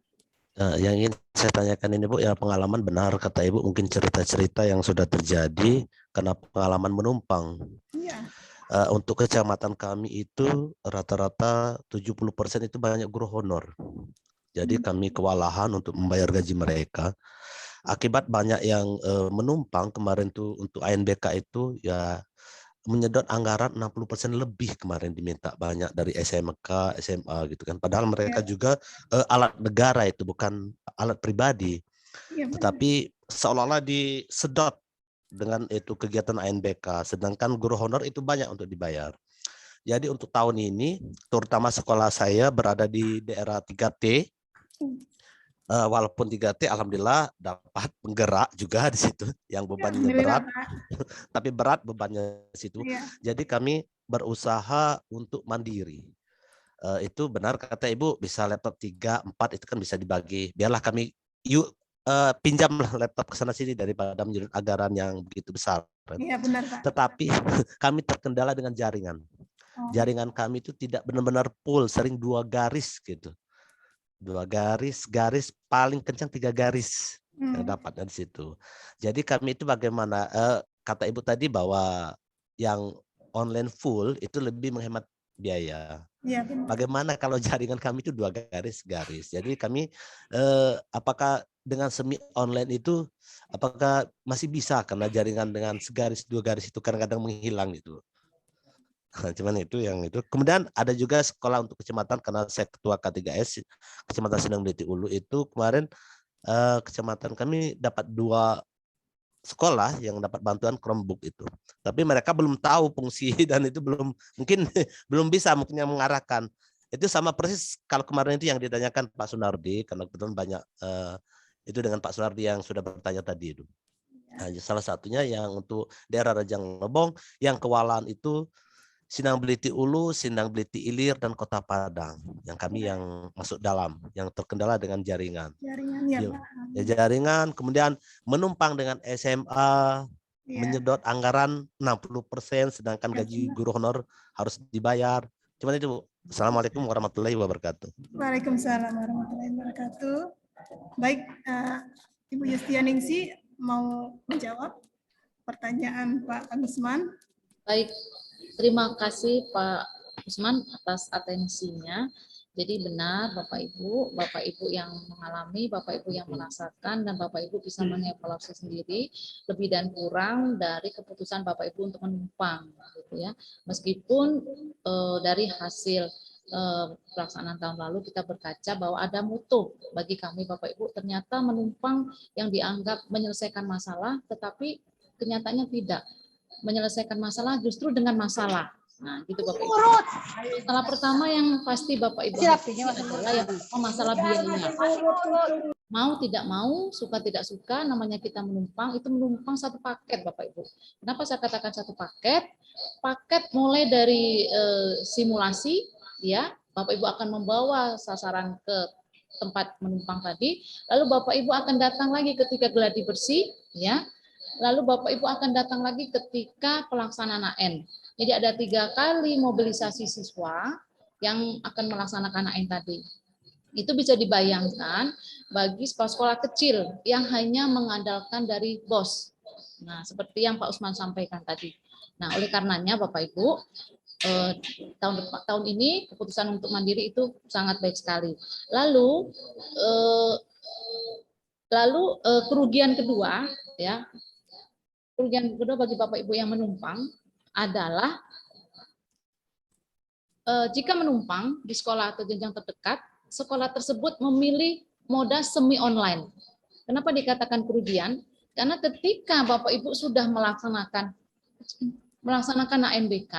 Yang ingin saya tanyakan ini Bu, ya pengalaman benar kata Ibu, mungkin cerita-cerita yang sudah terjadi karena pengalaman menumpang. Iya. untuk kecamatan kami itu rata-rata 70% itu banyak guru honor. Jadi kami kewalahan untuk membayar gaji mereka. Akibat banyak yang menumpang kemarin tuh untuk ANBK itu ya menyedot anggaran 60% lebih kemarin diminta banyak dari SMK, SMA gitu kan. Padahal mereka juga alat negara itu bukan alat pribadi. Tetapi seolah-olah disedot dengan itu kegiatan ANBK, sedangkan guru honor itu banyak untuk dibayar. Jadi untuk tahun ini, terutama sekolah saya berada di daerah 3T, walaupun 3T alhamdulillah dapat penggerak juga di situ yang bebannya berat, tapi berat bebannya di situ. Jadi kami berusaha untuk mandiri. Itu benar kata Ibu, bisa laptop 3, 4 itu kan bisa dibagi. Biarlah kami pinjamlah laptop ke sana sini daripada menyedot anggaran yang begitu besar. Iya benar Pak. Tetapi kami terkendala dengan jaringan. Jaringan kami itu tidak benar-benar full, sering 2 garis gitu. 2 garis paling kencang 3 garis yang dapat dari situ. Jadi kami itu bagaimana kata Ibu tadi bahwa yang online full itu lebih menghemat biaya. Iya benar. Bagaimana kalau jaringan kami itu 2 garis. Jadi kami apakah dengan semi online itu apakah masih bisa karena jaringan dengan segaris 2 garis itu kadang-kadang menghilang gitu. Cuman itu yang itu. Kemudian ada juga sekolah untuk kecamatan karena saya ketua K3S Kecamatan Sindang Beliti Ulu itu kemarin kecamatan kami dapat 2 sekolah yang dapat bantuan Chromebook itu. Tapi mereka belum tahu fungsi dan itu belum bisa mungkin mengarahkan. Itu sama persis kalau kemarin itu yang ditanyakan Pak Sunardi karena kebetulan banyak itu dengan Pak Sunardi yang sudah bertanya tadi itu. Nah, salah satunya yang untuk daerah Rajang Lebong yang kewalahan itu Sindang Beliti Ulu, Sindang Beliti Ilir, dan Kota Padang. Yang kami yang masuk dalam, yang terkendala dengan jaringan. Jaringan, kemudian menumpang dengan SMA, menyedot anggaran 60%, sedangkan gaji guru honor harus dibayar. Cuman itu, Assalamualaikum warahmatullahi wabarakatuh. Waalaikumsalam warahmatullahi wabarakatuh. Baik, Ibu Yustianingsi mau menjawab pertanyaan Pak Agusman. Baik, terima kasih Pak Usman atas atensinya. Jadi benar Bapak Ibu yang mengalami, Bapak Ibu yang merasakan, dan Bapak Ibu bisa mengevaluasi sendiri lebih dan kurang dari keputusan Bapak Ibu untuk menumpang, gitu ya. Meskipun dari hasil pelaksanaan tahun lalu kita berkaca bahwa ada mutu bagi kami Bapak Ibu, ternyata menumpang yang dianggap menyelesaikan masalah, tetapi kenyataannya tidak menyelesaikan masalah, justru dengan masalah. Nah, gitu Bapak Ibu. Masalah pertama yang pasti Bapak Ibu adalah yang masalah biayanya. Mau tidak mau, suka tidak suka, namanya kita menumpang, itu menumpang satu paket Bapak Ibu. Kenapa saya katakan satu paket? Paket mulai dari simulasi, ya, Bapak Ibu akan membawa sasaran ke tempat menumpang tadi, lalu Bapak Ibu akan datang lagi ketika gladi bersih, ya, lalu Bapak Ibu akan datang lagi ketika pelaksanaan AN. Jadi ada 3 kali mobilisasi siswa yang akan melaksanakan AN tadi. Itu bisa dibayangkan bagi sekolah tahun yang hanya mengandalkan dari BOS. Nah, seperti yang Pak Usman sampaikan tadi. Nah, oleh karenanya Bapak Ibu, tahun ini keputusan untuk mandiri itu sangat baik sekali. Lalu kerugian kedua, ya, kerugian kedua bagi Bapak Ibu yang menumpang adalah jika menumpang di sekolah atau jenjang terdekat, sekolah tersebut memilih moda semi online. Kenapa dikatakan kerugian? Karena ketika Bapak Ibu sudah melaksanakan ANBK,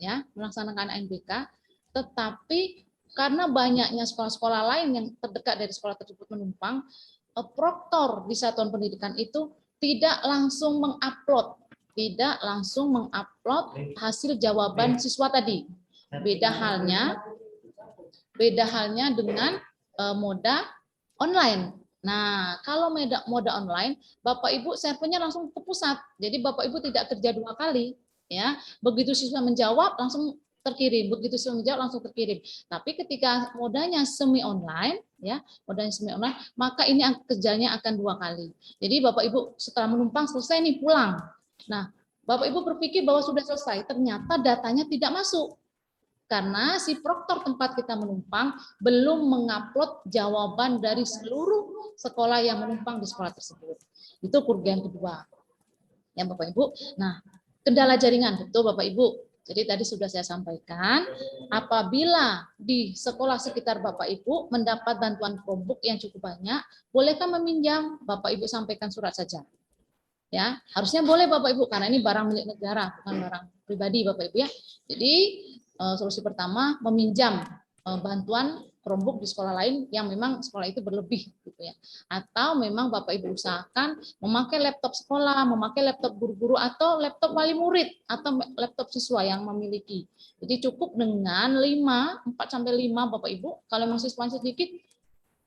ya, melaksanakan ANBK, tetapi karena banyaknya sekolah-sekolah lain yang terdekat dari sekolah tersebut menumpang, proktor di satuan pendidikan itu tidak langsung mengupload hasil jawaban siswa tadi. Beda halnya dengan moda online. Nah, kalau moda online, Bapak Ibu servernya langsung ke pusat. Jadi Bapak Ibu tidak kerja 2 kali, ya. Begitu siswa menjawab langsung terkirim, Tapi ketika modanya semi online, ya, maka ini kerjanya akan 2 kali. Jadi Bapak Ibu setelah menumpang selesai nih pulang. Nah, Bapak Ibu berpikir bahwa sudah selesai, ternyata datanya tidak masuk. Karena si proktor tempat kita menumpang belum mengupload jawaban dari seluruh sekolah yang menumpang di sekolah tersebut. Itu kerugian kedua. Ya Bapak Ibu. Nah, kendala jaringan, betul Bapak Ibu. Jadi tadi sudah saya sampaikan, apabila di sekolah sekitar Bapak Ibu mendapat bantuan Chromebook yang cukup banyak, bolehkah meminjam? Bapak Ibu sampaikan surat saja. Ya, harusnya boleh Bapak Ibu karena ini barang milik negara, bukan barang pribadi Bapak Ibu ya. Jadi solusi pertama meminjam bantuan Chromebook di sekolah lain yang memang sekolah itu berlebih gitu ya. Atau memang Bapak Ibu usahakan memakai laptop sekolah, memakai laptop guru-guru atau laptop wali murid atau laptop siswa yang memiliki. Jadi cukup dengan 4 sampai 5 Bapak Ibu. Kalau memang siswanya sedikit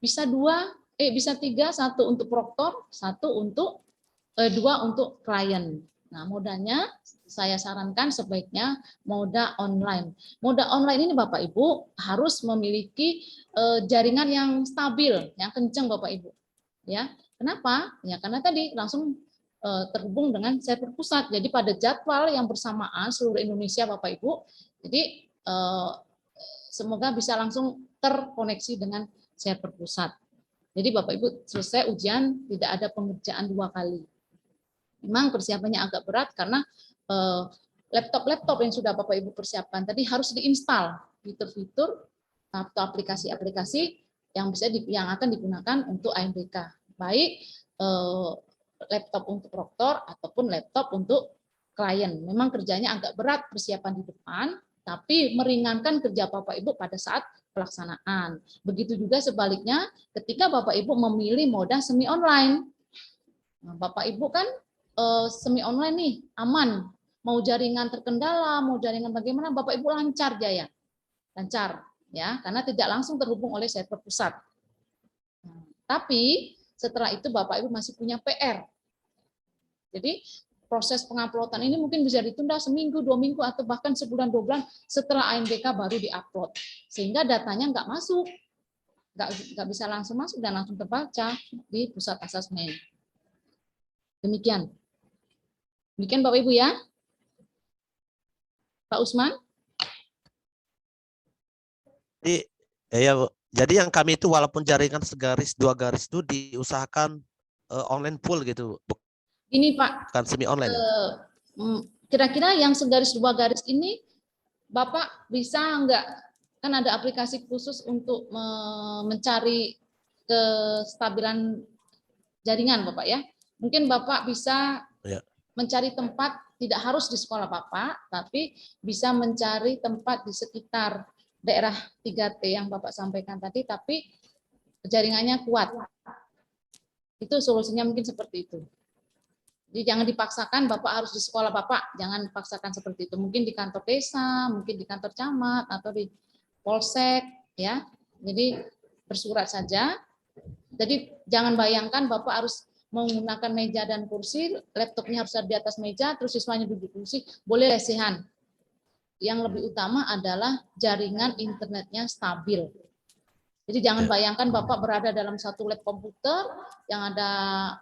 bisa 3, 1 untuk proktor, 1 untuk 2 untuk klien. Nah, modanya saya sarankan sebaiknya moda online. Moda online ini Bapak Ibu harus memiliki jaringan yang stabil, yang kencang Bapak Ibu. Ya, kenapa? Ya karena tadi langsung terhubung dengan server pusat. Jadi pada jadwal yang bersamaan seluruh Indonesia Bapak Ibu. Jadi semoga bisa langsung terkoneksi dengan server pusat. Jadi Bapak Ibu selesai ujian tidak ada pengerjaan 2 kali. Memang persiapannya agak berat karena laptop-laptop yang sudah Bapak Ibu persiapkan tadi harus diinstal fitur-fitur atau aplikasi-aplikasi yang akan digunakan untuk ANBK, baik laptop untuk proktor ataupun laptop untuk klien. Memang kerjanya agak berat persiapan di depan, tapi meringankan kerja Bapak Ibu pada saat pelaksanaan. Begitu juga sebaliknya ketika Bapak Ibu memilih moda semi online. Nah, Bapak Ibu kan semi online nih aman, mau jaringan terkendala, mau jaringan bagaimana, Bapak Ibu lancar ya, karena tidak langsung terhubung oleh server pusat. Nah, tapi setelah itu Bapak Ibu masih punya PR. Jadi proses penguploadan ini mungkin bisa ditunda seminggu, 2 minggu, atau bahkan sebulan 2 bulan setelah ANBK baru diupload, sehingga datanya nggak masuk, nggak bisa langsung masuk dan langsung terbaca di pusat asesmen. Demikian Bapak Ibu ya. Pak Usman. Jadi yang kami itu walaupun jaringan segaris 2 garis itu diusahakan online full gitu. Ini Pak. Bukan semi online. Kira-kira yang segaris 2 garis ini Bapak bisa enggak? Kan ada aplikasi khusus untuk mencari kestabilan jaringan Bapak ya. Mungkin Bapak bisa mencari tempat, tidak harus di sekolah Bapak, tapi bisa mencari tempat di sekitar daerah 3T yang Bapak sampaikan tadi, tapi jaringannya kuat. Itu solusinya mungkin seperti itu. Jadi jangan dipaksakan Bapak harus di sekolah Bapak, jangan paksakan seperti itu. Mungkin di kantor desa, mungkin di kantor camat, atau di polsek, ya. Jadi bersurat saja. Jadi jangan bayangkan Bapak harus menggunakan meja dan kursi, laptopnya harus ada di atas meja, terus siswanya duduk kursi, boleh lesehan. Yang lebih utama adalah jaringan internetnya stabil. Jadi jangan bayangkan Bapak berada dalam satu lab komputer yang ada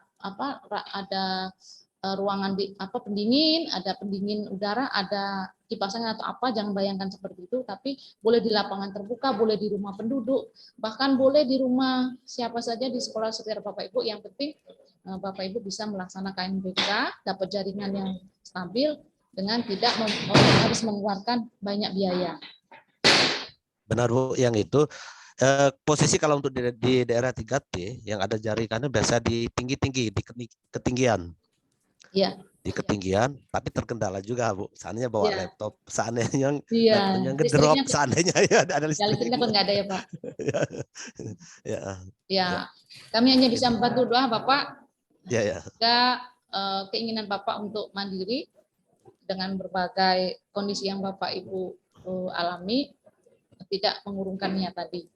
ruangan pendingin, ada pendingin udara, ada kipas angin atau apa, jangan bayangkan seperti itu, tapi boleh di lapangan terbuka, boleh di rumah penduduk, bahkan boleh di rumah siapa saja di sekolah sekitar Bapak Ibu, yang penting Bapak Ibu bisa melaksanakan ANBK, dapat jaringan yang stabil dengan tidak harus mengeluarkan banyak biaya. Benar Bu, yang itu posisi kalau untuk di daerah 3T yang ada jaringannya biasa di tinggi-tinggi, di ketinggian. Iya. Di ketinggian, tapi terkendala juga Bu. Seandainya bawa laptop, seandainya ngedrop, seandainya ya ada listriknya kan nggak ada ya Pak. Ya. Kami hanya bisa membantu doa Bapak. Ya. Jika keinginan Bapak untuk mandiri dengan berbagai kondisi yang Bapak Ibu alami, tidak mengurungkan niat tadi.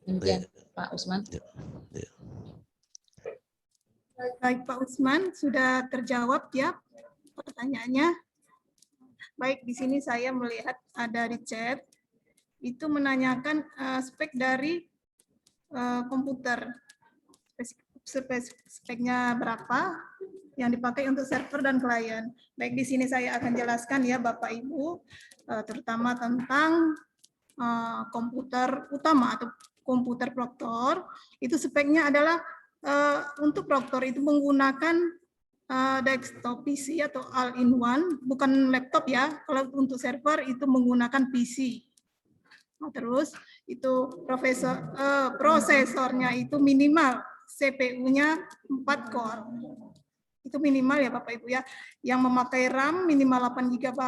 Demikian Pak Usman. Baik Pak Usman, sudah terjawab ya pertanyaannya. Baik, di sini saya melihat ada di chat, itu menanyakan spek dari komputer, speknya berapa yang dipakai untuk server dan klien. Baik, di sini saya akan jelaskan ya Bapak Ibu, terutama tentang komputer utama atau komputer Proctor. Itu speknya adalah untuk Proctor itu menggunakan desktop PC atau all-in-one, bukan laptop ya. Kalau untuk server itu menggunakan PC. Nah, terus itu prosesornya itu minimal CPU-nya 4 core. Itu minimal ya Bapak Ibu ya. Yang memakai RAM minimal 8 GB.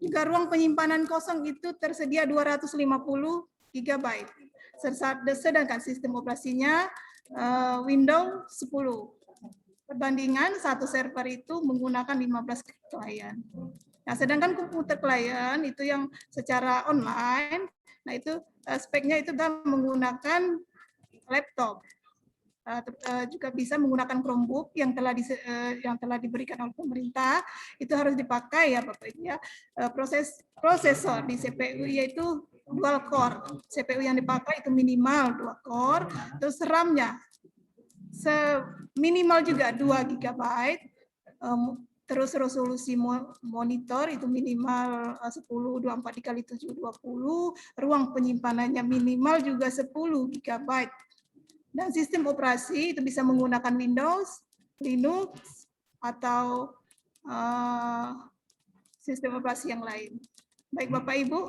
Juga ruang penyimpanan kosong itu tersedia 250 GB. Sedangkan sistem operasinya Windows 10. Perbandingan satu server itu menggunakan 15 klien. Nah, sedangkan komputer klien itu yang secara online, nah itu speknya itu dalam menggunakan laptop. Juga bisa menggunakan Chromebook yang telah diberikan oleh pemerintah, itu harus dipakai ya Bapak Ibu ya. Prosesor di CPU yaitu dual core. CPU yang dipakai itu minimal 2 core, terus RAM-nya minimal juga 2 GB, terus resolusi monitor itu minimal 1024x720, ruang penyimpanannya minimal juga 10 GB. Dan sistem operasi itu bisa menggunakan Windows, Linux, atau sistem operasi yang lain. Baik Bapak Ibu,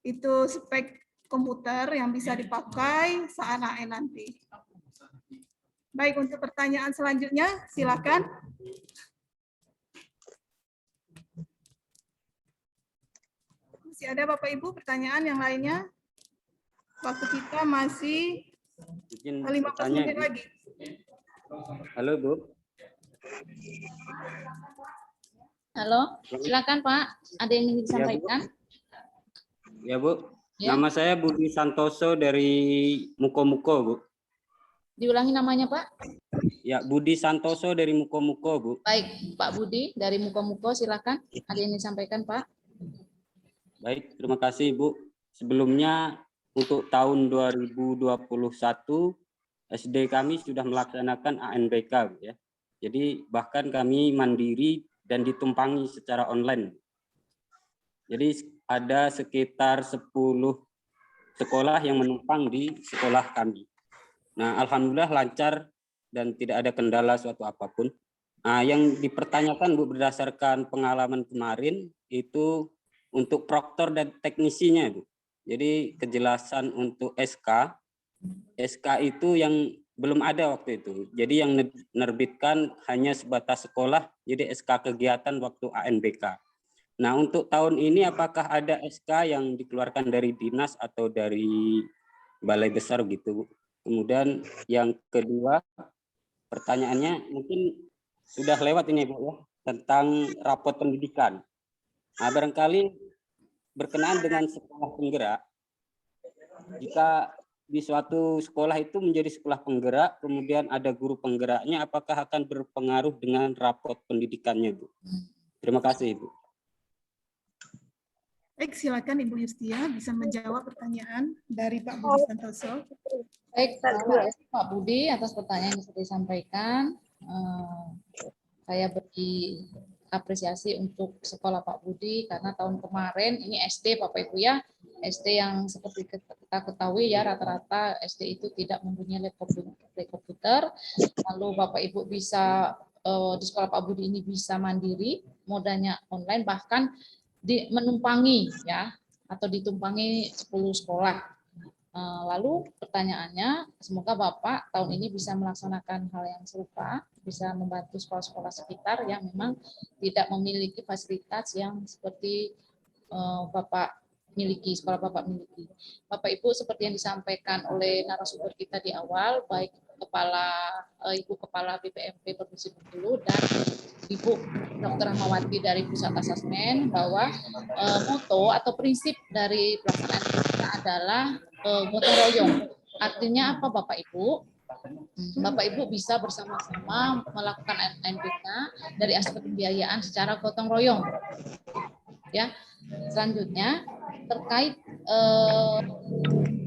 itu spek komputer yang bisa dipakai saat AN nanti. Baik, untuk pertanyaan selanjutnya, silakan. Masih ada Bapak Ibu pertanyaan yang lainnya? Waktu kita masih 15 menit lagi. Halo Bu. Halo, silakan Pak. Ada yang ingin disampaikan? Ya Bu. Ya. Nama saya Budi Santoso dari Muko-Muko Bu. Diulangi namanya Pak. Ya, Budi Santoso dari Muko-Muko Bu. Baik, Pak Budi dari Muko-Muko, silakan. Ada yang ingin disampaikan Pak? Baik, terima kasih Bu. Sebelumnya untuk tahun 2021 SD kami sudah melaksanakan ANBK Bu, ya. Jadi bahkan kami mandiri dan ditumpangi secara online. Jadi ada sekitar 10 sekolah yang menumpang di sekolah kami. Nah, alhamdulillah lancar dan tidak ada kendala suatu apapun. Nah, yang dipertanyakan Bu berdasarkan pengalaman kemarin itu untuk proktor dan teknisinya Bu. Jadi kejelasan untuk SK itu yang belum ada waktu itu. Jadi yang menerbitkan hanya sebatas sekolah, jadi SK kegiatan waktu ANBK. Nah, untuk tahun ini apakah ada SK yang dikeluarkan dari dinas atau dari balai besar gitu Bu? Kemudian yang kedua, pertanyaannya mungkin sudah lewat ini Bu ya, tentang rapot pendidikan. Nah, barangkali berkenaan dengan sekolah penggerak, jika di suatu sekolah itu menjadi sekolah penggerak, kemudian ada guru penggeraknya, apakah akan berpengaruh dengan rapot pendidikannya Bu? Terima kasih Bu. Baik, silakan Ibu Yustia bisa menjawab pertanyaan dari Pak Budi Santoso. Baik, terima kasih Pak Budi atas pertanyaan yang sudah disampaikan. Saya beri apresiasi untuk sekolah Pak Budi karena tahun kemarin ini SD Bapak Ibu ya, SD yang seperti kita ketahui ya rata-rata SD itu tidak mempunyai laptop komputer. Lalu Bapak Ibu bisa di sekolah Pak Budi ini bisa mandiri, modalnya online, bahkan menumpangi ya atau ditumpangi 10 sekolah. Lalu pertanyaannya, semoga Bapak tahun ini bisa melaksanakan hal yang serupa, bisa membantu sekolah-sekolah sekitar yang memang tidak memiliki fasilitas yang seperti Bapak miliki, sekolah Bapak miliki. Bapak Ibu seperti yang disampaikan oleh narasumber kita di awal, baik Ibu Kepala BPMP Provinsi Bengkulu dan Ibu Dr. Rahmawati dari Pusat Asesmen, bahwa moto atau prinsip dari pelaksanaan kita adalah gotong royong. Artinya apa Bapak Ibu? Bapak Ibu bisa bersama-sama melakukan NPK dari aspek pembiayaan secara gotong royong. Ya, selanjutnya terkait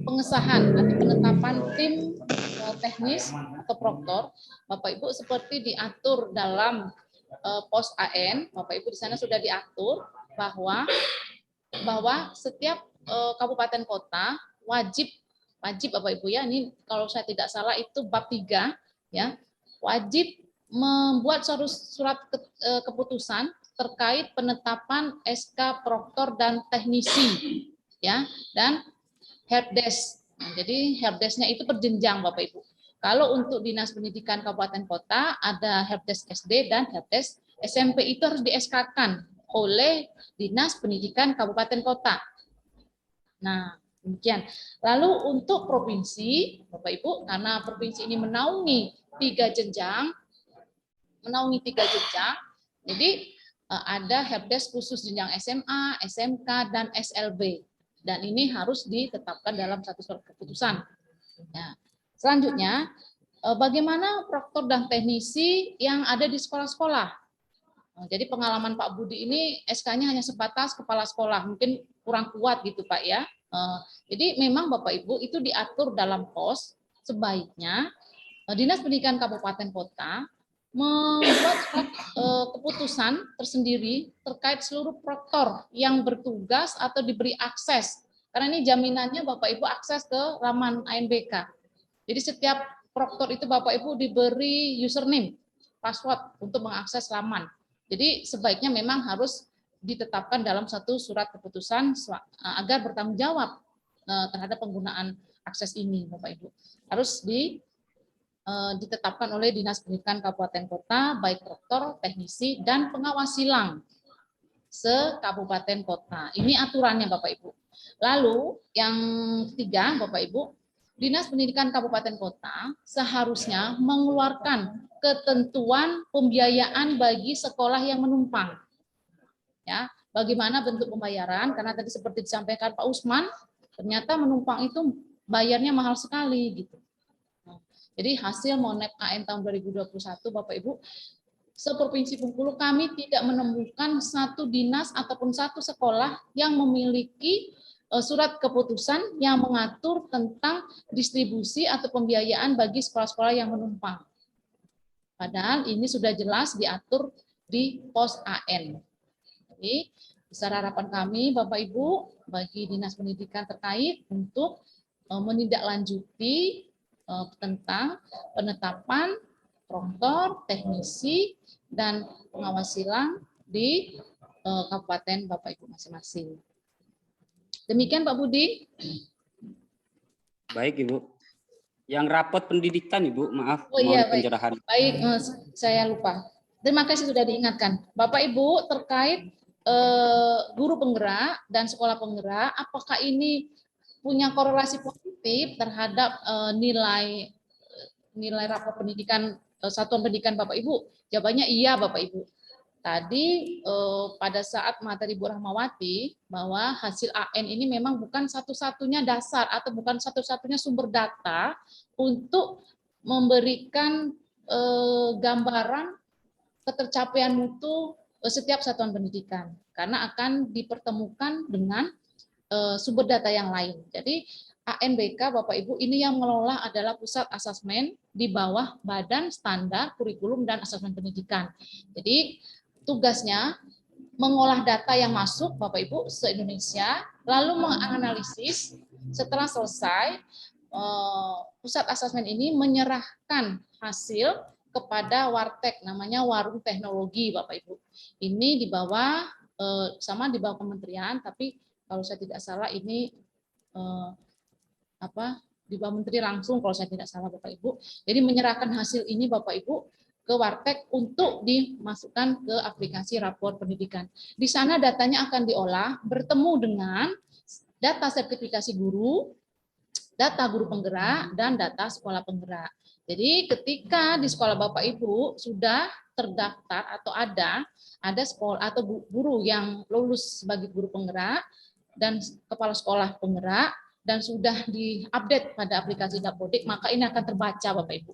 pengesahan atau penetapan tim teknis atau proktor, Bapak Ibu seperti diatur dalam pos AN, Bapak Ibu di sana sudah diatur bahwa setiap kabupaten kota wajib Bapak Ibu ya, ini kalau saya tidak salah itu bab 3 ya, wajib membuat surat keputusan terkait penetapan SK proktor dan teknisi ya, dan helpdesk. Nah, jadi helpdesk-nya itu berjenjang Bapak Ibu. Kalau untuk Dinas Pendidikan Kabupaten Kota ada helpdesk SD dan helpdesk SMP, itu harus di-SK-kan oleh Dinas Pendidikan Kabupaten Kota. Nah, demikian. Lalu untuk provinsi, Bapak Ibu, karena provinsi ini menaungi 3 jenjang, jadi ada helpdesk khusus jenjang SMA, SMK, dan SLB. Dan ini harus ditetapkan dalam satu surat keputusan. Ya. Selanjutnya, bagaimana proktor dan teknisi yang ada di sekolah-sekolah? Jadi pengalaman Pak Budi ini SK-nya hanya sebatas kepala sekolah, mungkin kurang kuat gitu Pak ya. Jadi memang Bapak Ibu itu diatur dalam pos, sebaiknya Dinas Pendidikan Kabupaten Kota membuat keputusan tersendiri terkait seluruh proktor yang bertugas atau diberi akses. Karena ini jaminannya Bapak Ibu akses ke laman ANBK. Jadi setiap proktor itu Bapak Ibu diberi username, password untuk mengakses laman. Jadi sebaiknya memang harus ditetapkan dalam satu surat keputusan agar bertanggung jawab terhadap penggunaan akses ini, Bapak Ibu. Harus ditetapkan oleh Dinas Pendidikan Kabupaten Kota, baik proktor, teknisi, dan pengawas silang se-kabupaten kota. Ini aturannya Bapak Ibu. Lalu yang ketiga, Bapak Ibu, Dinas Pendidikan Kabupaten Kota seharusnya mengeluarkan ketentuan pembiayaan bagi sekolah yang menumpang. Ya, bagaimana bentuk pembayaran? Karena tadi seperti disampaikan Pak Usman, ternyata menumpang itu bayarnya mahal sekali gitu. Jadi hasil Monet KN tahun 2021 Bapak Ibu, seprovinsi Bengkulu kami tidak menemukan satu dinas ataupun satu sekolah yang memiliki surat keputusan yang mengatur tentang distribusi atau pembiayaan bagi sekolah-sekolah yang menumpang. Padahal ini sudah jelas diatur di pos AN. Jadi besar harapan kami Bapak Ibu bagi Dinas Pendidikan terkait untuk menindaklanjuti tentang penetapan proktor, teknisi, dan pengawas silang di kabupaten Bapak Ibu masing-masing. Demikian Pak Budi. Baik Ibu. Yang rapat pendidikan Ibu, maaf, iya, mohon pencerahan. Baik, saya lupa. Terima kasih sudah diingatkan. Bapak Ibu terkait guru penggerak dan sekolah penggerak, apakah ini punya korelasi positif terhadap nilai rapor pendidikan satuan pendidikan Bapak Ibu? Jawabannya iya Bapak Ibu. Tadi pada saat materi Bu Rahmawati bahwa hasil AN ini memang bukan satu-satunya dasar atau bukan satu-satunya sumber data untuk memberikan gambaran ketercapaian mutu setiap satuan pendidikan, karena akan dipertemukan dengan sumber data yang lain. Jadi ANBK Bapak Ibu ini yang mengelola adalah pusat asesmen di bawah Badan Standar Kurikulum dan Asesmen Pendidikan. Jadi tugasnya mengolah data yang masuk Bapak Ibu se-Indonesia, lalu menganalisis. Setelah selesai, pusat asesmen ini menyerahkan hasil kepada Wartek, namanya Warung Teknologi Bapak Ibu. Ini di bawah sama di bawah kementerian, tapi kalau saya tidak salah ini di bawah menteri langsung kalau saya tidak salah Bapak Ibu. Jadi menyerahkan hasil ini Bapak Ibu ke Wartek untuk dimasukkan ke aplikasi rapor pendidikan. Di sana datanya akan diolah bertemu dengan data sertifikasi guru, data guru penggerak, dan data sekolah penggerak. Jadi ketika di sekolah Bapak Ibu sudah terdaftar atau ada sekolah atau guru yang lulus sebagai guru penggerak dan kepala sekolah penggerak dan sudah diupdate pada aplikasi Dapodik, maka ini akan terbaca Bapak Ibu.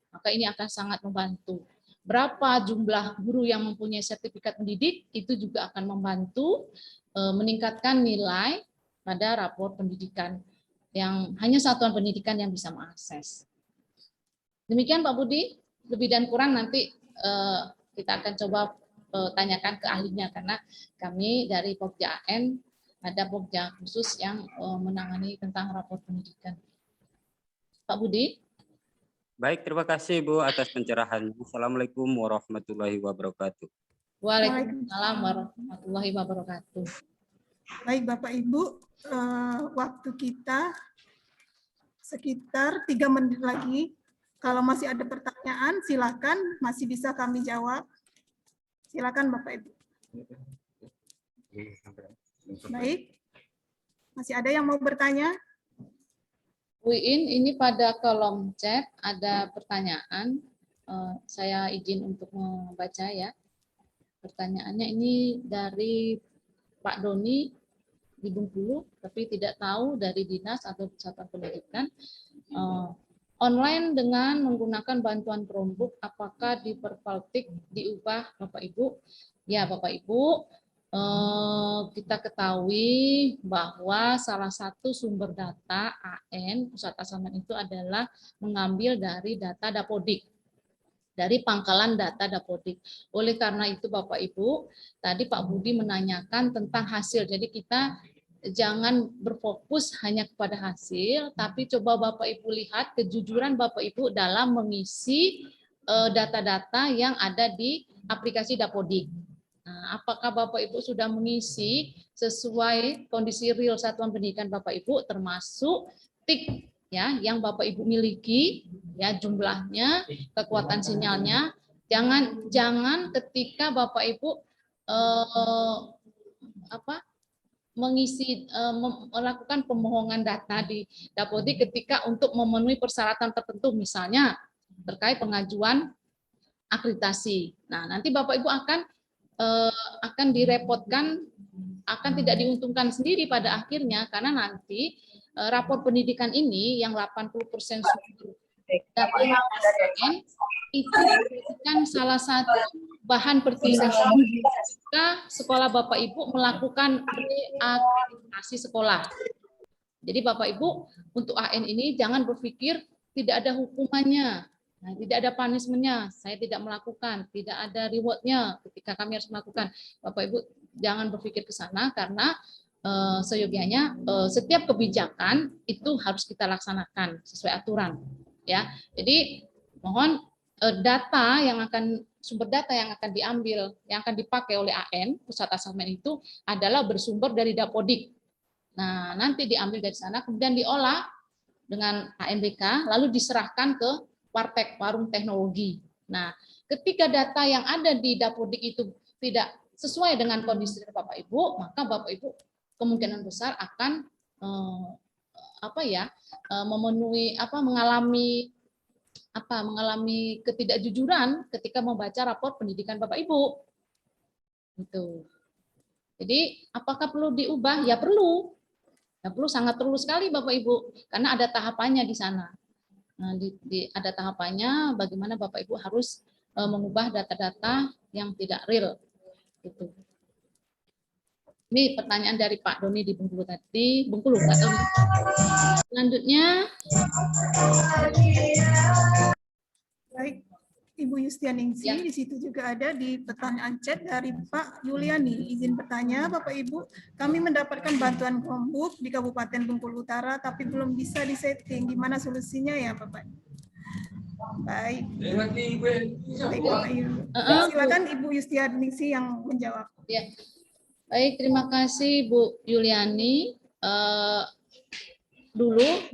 Maka ini akan sangat membantu. Berapa jumlah guru yang mempunyai sertifikat pendidik itu juga akan membantu meningkatkan nilai pada rapor pendidikan yang hanya satuan pendidikan yang bisa mengakses. Demikian Pak Budi, lebih dan kurang nanti kita akan coba tanyakan ke ahlinya, karena kami dari Pokja AN ada Pokja khusus yang menangani tentang rapor pendidikan. Pak Budi. Baik, terima kasih Bu atas pencerahannya. Assalamualaikum warahmatullahi wabarakatuh. Waalaikumsalam warahmatullahi wabarakatuh. Baik Bapak Ibu, waktu kita sekitar 3 menit lagi. Kalau masih ada pertanyaan, silakan, masih bisa kami jawab. Silakan Bapak Ibu. Baik, masih ada yang mau bertanya? Bu In, ini pada kolom chat ada pertanyaan. Saya izin untuk membaca ya. Pertanyaannya ini dari Pak Doni di Bengkulu, tapi tidak tahu dari dinas atau satuan pendidikan. Online dengan menggunakan bantuan Chromebook, apakah di Pervaltik diubah Bapak Ibu? Ya Bapak Ibu, kita ketahui bahwa salah satu sumber data AN, Pusat Asesmen itu adalah mengambil dari data Dapodik, dari pangkalan data Dapodik. Oleh karena itu Bapak Ibu, tadi Pak Budi menanyakan tentang hasil, jadi kita jangan berfokus hanya kepada hasil, tapi coba Bapak Ibu lihat kejujuran Bapak Ibu dalam mengisi data-data yang ada di aplikasi Dapodik. Nah, apakah Bapak Ibu sudah mengisi sesuai kondisi real satuan pendidikan Bapak Ibu, termasuk tik ya yang Bapak Ibu miliki, ya jumlahnya, kekuatan sinyalnya. Jangan ketika Bapak Ibu melakukan pemohongan data di Dapodik ketika untuk memenuhi persyaratan tertentu, misalnya terkait pengajuan akreditasi. Nah, nanti Bapak Ibu akan direpotkan, akan tidak diuntungkan sendiri pada akhirnya, karena nanti rapor pendidikan ini yang 80% sumber datanya ASN itu dijadikan salah satu bahan pertimbangan jika sekolah Bapak Ibu melakukan reakreditasi sekolah. Jadi Bapak Ibu untuk AN ini jangan berpikir tidak ada hukumannya. Nah, tidak ada punishment-nya, saya tidak melakukan, tidak ada reward-nya ketika kami harus melakukan. Bapak Ibu jangan berpikir ke sana, karena seyogianya setiap kebijakan itu harus kita laksanakan sesuai aturan. Ya, jadi mohon sumber data yang akan diambil, yang akan dipakai oleh AN Pusat Asesmen itu adalah bersumber dari Dapodik. Nah, nanti diambil dari sana, kemudian diolah dengan ANBK, lalu diserahkan ke Wartek, warung teknologi. Nah, ketika data yang ada di Dapodik itu tidak sesuai dengan kondisi Bapak Ibu, maka Bapak Ibu kemungkinan besar akan mengalami ketidakjujuran ketika membaca rapor pendidikan Bapak Ibu. Gitu. Jadi, apakah perlu diubah? Ya perlu. Ya perlu, sangat perlu sekali Bapak Ibu, karena ada tahapannya di sana. Nah, ada tahapannya bagaimana Bapak Ibu harus mengubah data-data yang tidak real. Gitu. Ini pertanyaan dari Pak Doni di Bengkulu tadi. Bengkulu, nggak tahu. Selanjutnya. Baik, Ibu Yustianingsi, di situ juga ada di pertanyaan chat dari Pak Yuliani. Izin bertanya, Bapak Ibu, kami mendapatkan bantuan Chromebook di Kabupaten Bengkulu Utara, tapi belum bisa disetting. Gimana solusinya ya, Bapak? Baik. Baik, Bapak Ibu. Silakan Ibu Yustianingsi yang menjawab. Ya. Baik, terima kasih Bu Yuliani.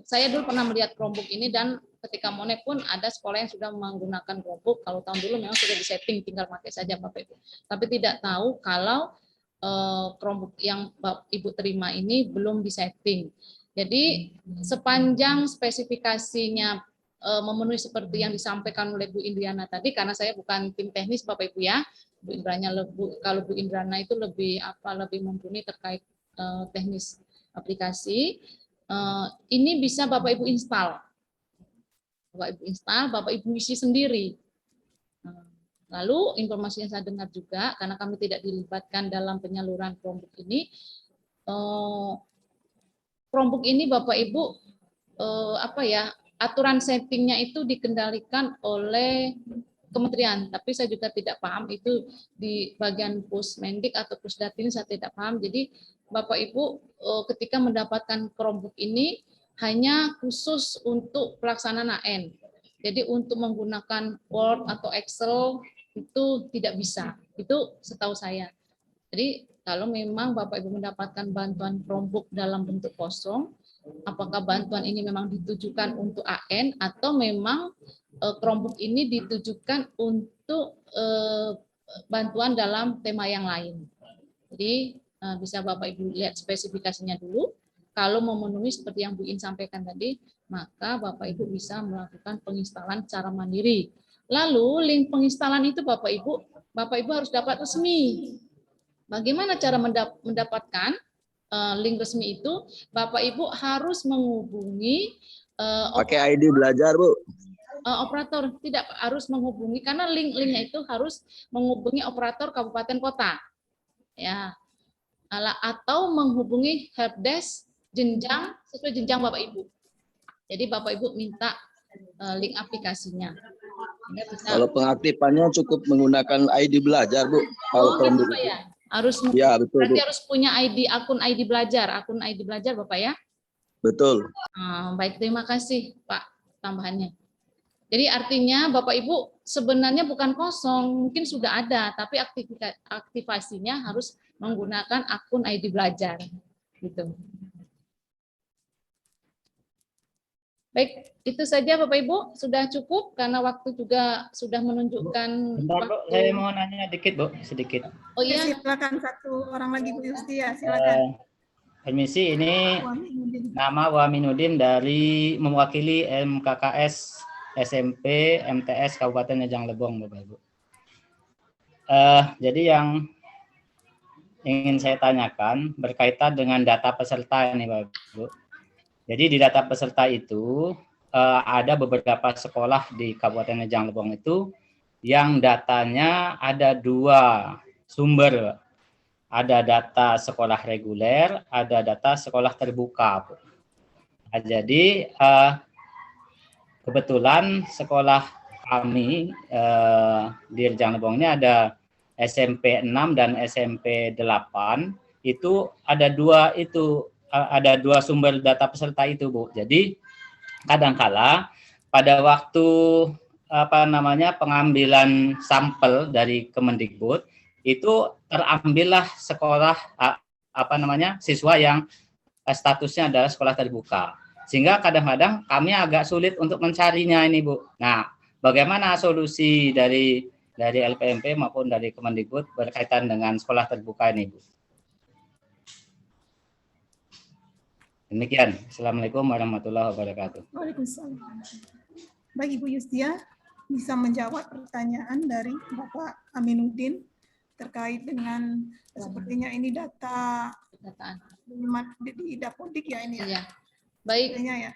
Saya dulu pernah melihat Chromebook ini, dan ketika Monek pun ada sekolah yang sudah menggunakan Chromebook. Kalau tahun dulu memang sudah disetting, tinggal pakai saja Bapak Ibu. Tapi tidak tahu kalau Chromebook yang Ibu terima ini belum disetting. Jadi sepanjang spesifikasinya memenuhi seperti yang disampaikan oleh Bu Indriana tadi, karena saya bukan tim teknis Bapak Ibu ya. Kalau Bu Indrana itu lebih mumpuni terkait teknis aplikasi. Ini bisa Bapak Ibu install. Bapak Ibu isi sendiri. Lalu informasi yang saya dengar juga, karena kami tidak dilibatkan dalam penyaluran Chromebook ini, Chromebook ini Bapak Ibu aturan settingnya itu dikendalikan oleh kementerian, tapi saya juga tidak paham itu di bagian Pusmendik atau Pusdatin, saya tidak paham. Jadi Bapak Ibu ketika mendapatkan Chromebook ini hanya khusus untuk pelaksanaan AN. Jadi untuk menggunakan Word atau Excel itu tidak bisa. Itu setahu saya. Jadi kalau memang Bapak Ibu mendapatkan bantuan Chromebook dalam bentuk kosong, apakah bantuan ini memang ditujukan untuk AN atau memang Chromebook ini ditujukan untuk bantuan dalam tema yang lain. Jadi bisa Bapak Ibu lihat spesifikasinya dulu. Kalau memenuhi seperti yang Bu In sampaikan tadi, maka Bapak Ibu bisa melakukan penginstalan secara mandiri. Lalu link penginstalan itu Bapak Ibu harus dapat resmi. Bagaimana cara mendapatkan link resmi itu? Bapak Ibu harus menghubungi pakai ID belajar, Bu. Operator, tidak harus menghubungi karena link-linknya itu harus menghubungi operator kabupaten kota. Ya. Atau menghubungi helpdesk jenjang sesuai jenjang Bapak Ibu. Jadi Bapak Ibu minta link aplikasinya. Kalau pengaktifannya cukup menggunakan ID belajar, Bu. Kalau gitu Pak ya? Harus ya, betul, berarti Bu. harus punya akun ID belajar, Bapak ya? Betul. Baik, terima kasih Pak tambahannya. Jadi artinya Bapak Ibu sebenarnya bukan kosong, mungkin sudah ada, tapi aktivasinya harus menggunakan akun ID belajar, gitu. Baik, itu saja Bapak Ibu, sudah cukup karena waktu juga sudah menunjukkan. Bentar, Bu, saya mau nanya dikit, Bu, sedikit. Oh iya, silakan satu orang lagi Bu Yustia, silakan. Permisi, ini nama Waminuddin dari mewakili MKKS SMP MTS Kabupaten Rejang Lebong, Bapak Ibu. Jadi yang ingin saya tanyakan berkaitan dengan data peserta ini, Bapak Ibu. Jadi di data peserta itu ada beberapa sekolah di Kabupaten Rejang Lebong itu yang datanya ada 2 sumber. Ada data sekolah reguler, ada data sekolah terbuka. Nah, jadi kebetulan sekolah kami di Rejang Lebong ini ada SMP 6 dan SMP 8. Itu ada 2 sumber data peserta itu, Bu. Jadi kadangkala pada waktu pengambilan sampel dari Kemendikbud itu terambillah sekolah siswa yang statusnya adalah sekolah terbuka. Sehingga kadang-kadang kami agak sulit untuk mencarinya ini, Bu. Nah, bagaimana solusi dari LPMP maupun dari Kemendikbud berkaitan dengan sekolah terbuka ini, Bu? Demikian. Assalamualaikum warahmatullahi wabarakatuh. Waalaikumsalam. Baik Ibu Yustia, bisa menjawab pertanyaan dari Bapak Aminuddin terkait dengan sepertinya ini data di Dapodik ya ini ya. Iya. Baik. Ya.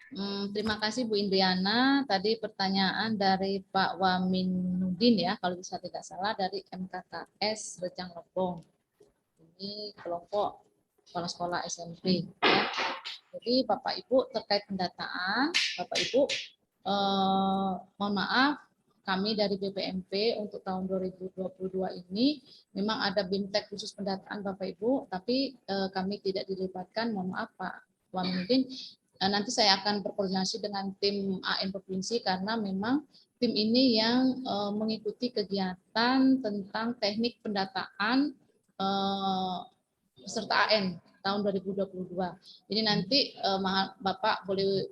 Terima kasih Bu Indriana. Tadi pertanyaan dari Pak Waminuddin ya, kalau bisa tidak salah dari MKKS Rejang Lebong. Ini kelompok sekolah-sekolah SMP. Ya. Jadi Bapak Ibu terkait pendataan, Bapak Ibu mohon maaf, kami dari BPMP untuk tahun 2022 ini memang ada BIMTEK khusus pendataan Bapak Ibu, tapi kami tidak dilibatkan, mohon maaf Pak Waminuddin. Nanti saya akan berkoordinasi dengan tim AN Provinsi karena memang tim ini yang mengikuti kegiatan tentang teknik pendataan peserta AN tahun 2022. Jadi nanti Bapak boleh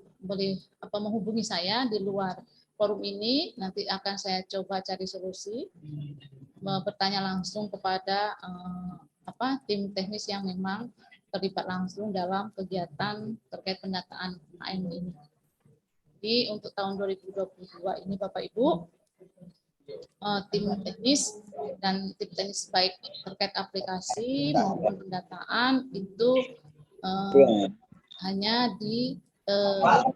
menghubungi saya di luar forum ini, nanti akan saya coba cari solusi, bertanya langsung kepada tim teknis yang memang terlibat langsung dalam kegiatan terkait pendataan AN ini. Jadi untuk tahun 2022 ini Bapak Ibu, tim teknis dan tim teknis baik terkait aplikasi maupun pendataan itu hanya di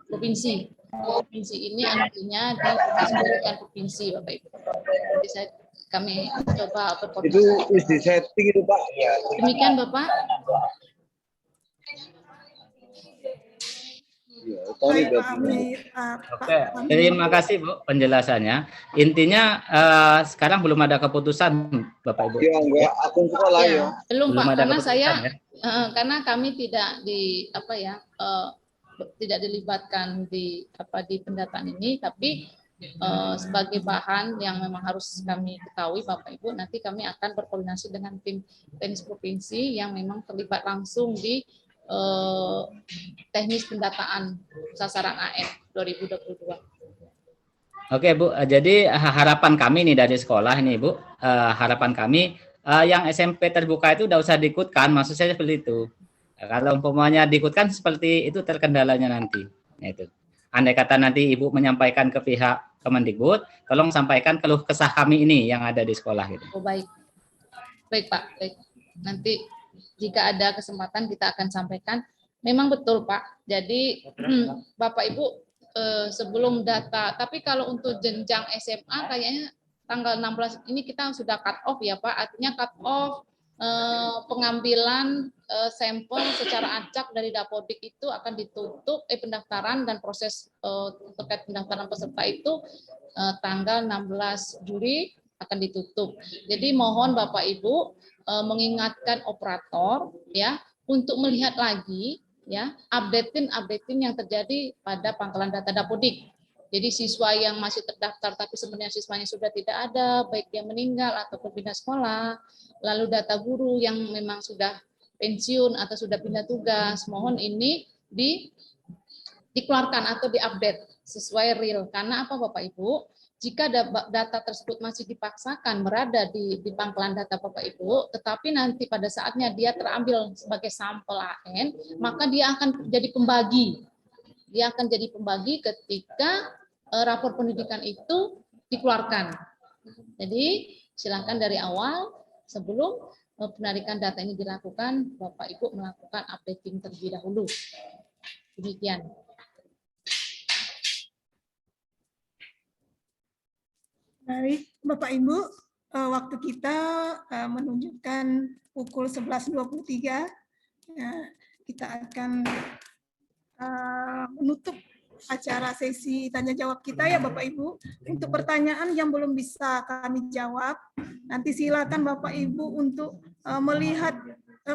provinsi. Provinsi ini artinya di provinsi Bapak Ibu. Jadi kami coba berkoordinasi. Itu isi setting itu Pak. Demikian Bapak. Baik, Pak Amir. Oke, terima kasih Bu penjelasannya. Intinya sekarang belum ada keputusan Bapak Ibu. Iya, enggak akun sekolah ya. Belum Pak, ada karena keputusan, saya karena kami tidak tidak dilibatkan di pendataan ini, tapi sebagai bahan yang memang harus kami ketahui Bapak Ibu, nanti kami akan berkoordinasi dengan tim teknis provinsi yang memang terlibat langsung di teknis pendataan sasaran AN 2022. Oke Bu, jadi harapan kami nih dari sekolah ini Bu, harapan kami yang SMP terbuka itu udah usah diikutkan, maksud saya seperti itu. Kalau umpamanya diikutkan seperti itu terkendalanya nanti. Nah, itu. Andai kata nanti Ibu menyampaikan ke pihak Kemendikbud, tolong sampaikan keluh kesah kami ini yang ada di sekolah gitu. Oh, baik. Baik Pak, baik. Nanti jika ada kesempatan kita akan sampaikan. Memang betul Pak. Jadi Bapak Ibu sebelum data, tapi kalau untuk jenjang SMA kayaknya tanggal 16 ini kita sudah cut off ya Pak. Artinya cut off pengambilan sampel secara acak dari Dapodik itu akan ditutup pendaftaran dan proses terkait pendaftaran peserta itu tanggal 16 Juli akan ditutup. Jadi mohon Bapak Ibu mengingatkan operator ya untuk melihat lagi ya updating yang terjadi pada pangkalan data Dapodik. Jadi siswa yang masih terdaftar tapi sebenarnya siswanya sudah tidak ada, baik dia meninggal ataupun pindah sekolah, lalu data guru yang memang sudah pensiun atau sudah pindah tugas, mohon ini dikeluarkan atau diupdate sesuai real. Karena apa Bapak Ibu? Jika data tersebut masih dipaksakan berada di pangkalan data Bapak Ibu, tetapi nanti pada saatnya dia terambil sebagai sampel AN, maka dia akan jadi pembagi. Dia akan jadi pembagi ketika rapor pendidikan itu dikeluarkan. Jadi silakan dari awal sebelum penarikan data ini dilakukan, Bapak Ibu melakukan updating terlebih dahulu. Demikian. Baik, Bapak Ibu, waktu kita menunjukkan pukul 11.23. Kita akan menutup acara sesi tanya jawab kita ya Bapak Ibu. Untuk pertanyaan yang belum bisa kami jawab, nanti silakan Bapak Ibu untuk melihat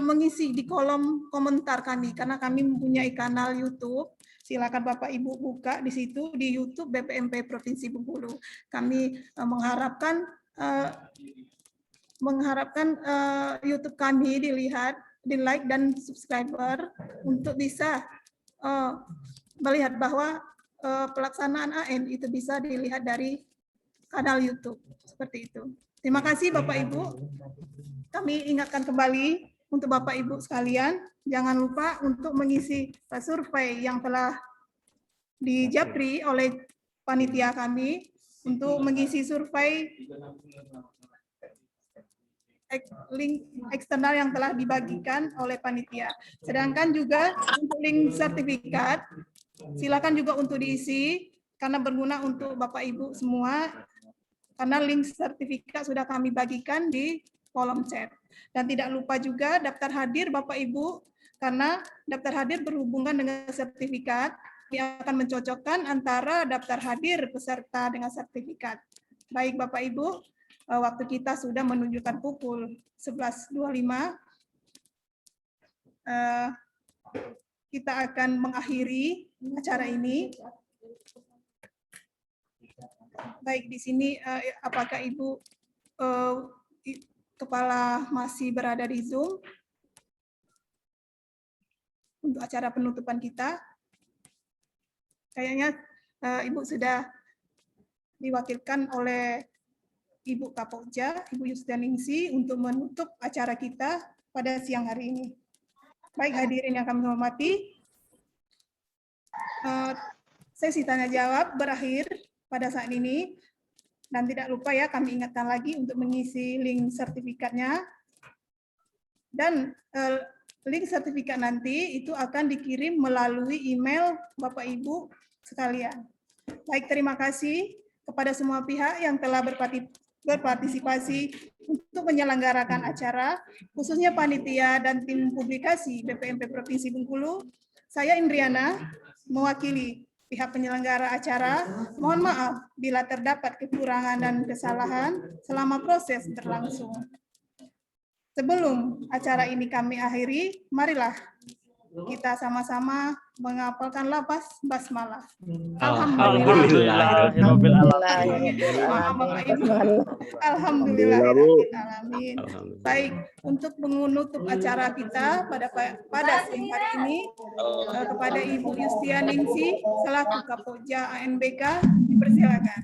mengisi di kolom komentar kami karena kami mempunyai kanal YouTube. Silakan Bapak Ibu buka di situ di YouTube BPMP Provinsi Bengkulu. Kami mengharapkan YouTube kami dilihat, di like dan subscriber untuk bisa melihat bahwa pelaksanaan AN itu bisa dilihat dari kanal YouTube seperti itu. Terima kasih Bapak Ibu. Kami ingatkan kembali untuk Bapak Ibu sekalian, jangan lupa untuk mengisi survei yang telah dijapri oleh panitia kami untuk mengisi survei link eksternal yang telah dibagikan oleh panitia. Sedangkan juga untuk link sertifikat, silakan juga untuk diisi karena berguna untuk Bapak Ibu semua, karena link sertifikat sudah kami bagikan di kolom chat. Dan tidak lupa juga daftar hadir Bapak Ibu, karena daftar hadir berhubungan dengan sertifikat, yang akan mencocokkan antara daftar hadir peserta dengan sertifikat. Baik Bapak Ibu, waktu kita sudah menunjukkan pukul 11.25. Kita akan mengakhiri acara ini. Baik, di sini apakah Ibu Kepala masih berada di Zoom untuk acara penutupan kita? Kayaknya Ibu sudah diwakilkan oleh Ibu Kapolja, Ibu Yustianingsi untuk menutup acara kita pada siang hari ini. Baik hadirin yang kami hormati, sesi tanya jawab berakhir pada saat ini. Dan tidak lupa ya, kami ingatkan lagi untuk mengisi link sertifikatnya. Dan link sertifikat nanti itu akan dikirim melalui email Bapak Ibu sekalian. Baik, terima kasih kepada semua pihak yang telah berpartisipasi untuk menyelenggarakan acara, khususnya panitia dan tim publikasi BPMP Provinsi Bengkulu. Saya Indriana, mewakili pihak penyelenggara acara, mohon maaf bila terdapat kekurangan dan kesalahan selama proses berlangsung. Sebelum acara ini kami akhiri, marilah kita sama-sama menghafalkan lafaz basmalah. Alhamdulillah. Maaf Bapak Ibu. Alhamdulillahirrahmanirrahim. Baik, untuk menutup acara kita pada siang hari ini, kepada Ibu Yustianingsi selaku Kapolja ANBK dipersilakan.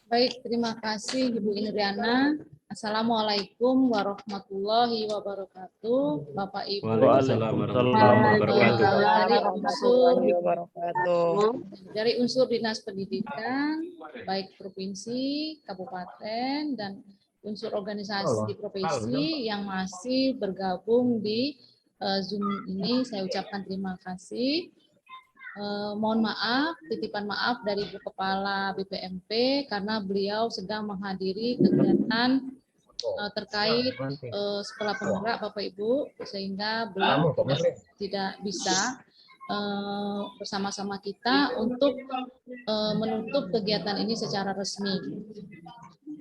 Baik, terima kasih Ibu Indriana. Assalamualaikum warahmatullahi wabarakatuh, Bapak Ibu. Dari unsur Dinas Pendidikan, baik provinsi, kabupaten, dan unsur organisasi profesi yang masih bergabung di Zoom ini, saya ucapkan terima kasih. Mohon maaf, titipan maaf dari Ibu Kepala BPMP karena beliau sedang menghadiri kegiatan terkait sekolah penggerak Bapak Ibu, sehingga beliau tidak bisa bersama-sama kita untuk menutup kegiatan ini secara resmi.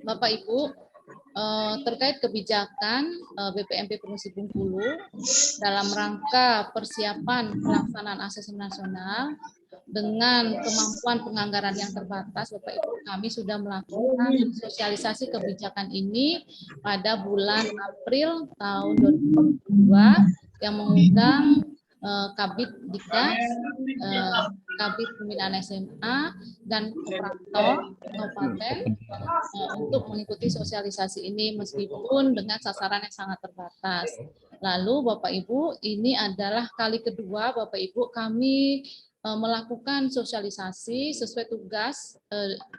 Bapak Ibu, terkait kebijakan BPMP Provinsi Bengkulu dalam rangka persiapan pelaksanaan asesmen nasional dengan kemampuan penganggaran yang terbatas, Bapak Ibu, kami sudah melakukan sosialisasi kebijakan ini pada bulan April tahun 2022 yang mengundang Kabid Dikdas, Kabid Pembinaan SMA, dan operator kabupaten untuk mengikuti sosialisasi ini meskipun dengan sasaran yang sangat terbatas. Lalu Bapak Ibu, ini adalah kali kedua Bapak Ibu kami melakukan sosialisasi sesuai tugas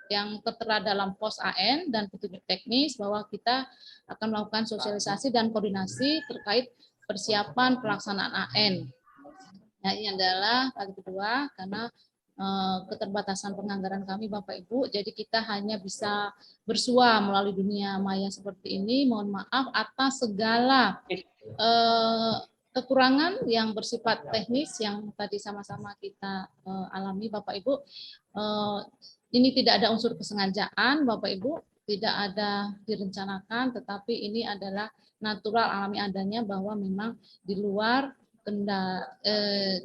yang tertera dalam pos AN dan petunjuk teknis bahwa kita akan melakukan sosialisasi dan koordinasi terkait persiapan pelaksanaan AN. Nah, ini adalah kali kedua karena keterbatasan penganggaran kami Bapak Ibu, jadi kita hanya bisa bersua melalui dunia maya seperti ini. Mohon maaf atas segala kekurangan yang bersifat teknis yang tadi sama-sama kita alami Bapak Ibu. Ini tidak ada unsur kesengajaan Bapak Ibu, tidak ada direncanakan, tetapi ini adalah natural alami adanya bahwa memang di luar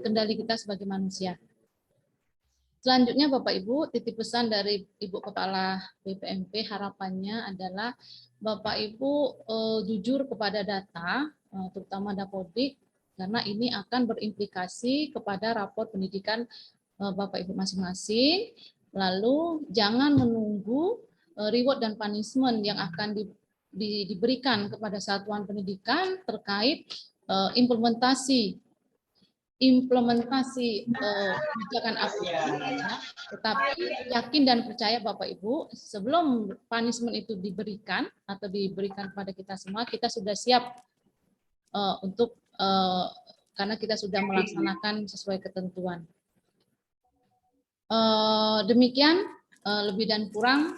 kendali kita sebagai manusia. Selanjutnya Bapak Ibu, titip pesan dari Ibu Kepala BPMP harapannya adalah Bapak Ibu jujur kepada data, terutama Dapodik, karena ini akan berimplikasi kepada rapor pendidikan Bapak Ibu masing-masing. Lalu jangan menunggu reward dan punishment yang akan diberikan kepada satuan pendidikan terkait implementasi kebijakan aplikasi, tetapi yakin dan percaya Bapak Ibu sebelum punishment itu diberikan atau diberikan kepada kita semua, kita sudah siap untuk karena kita sudah melaksanakan sesuai ketentuan. Demikian lebih dan kurang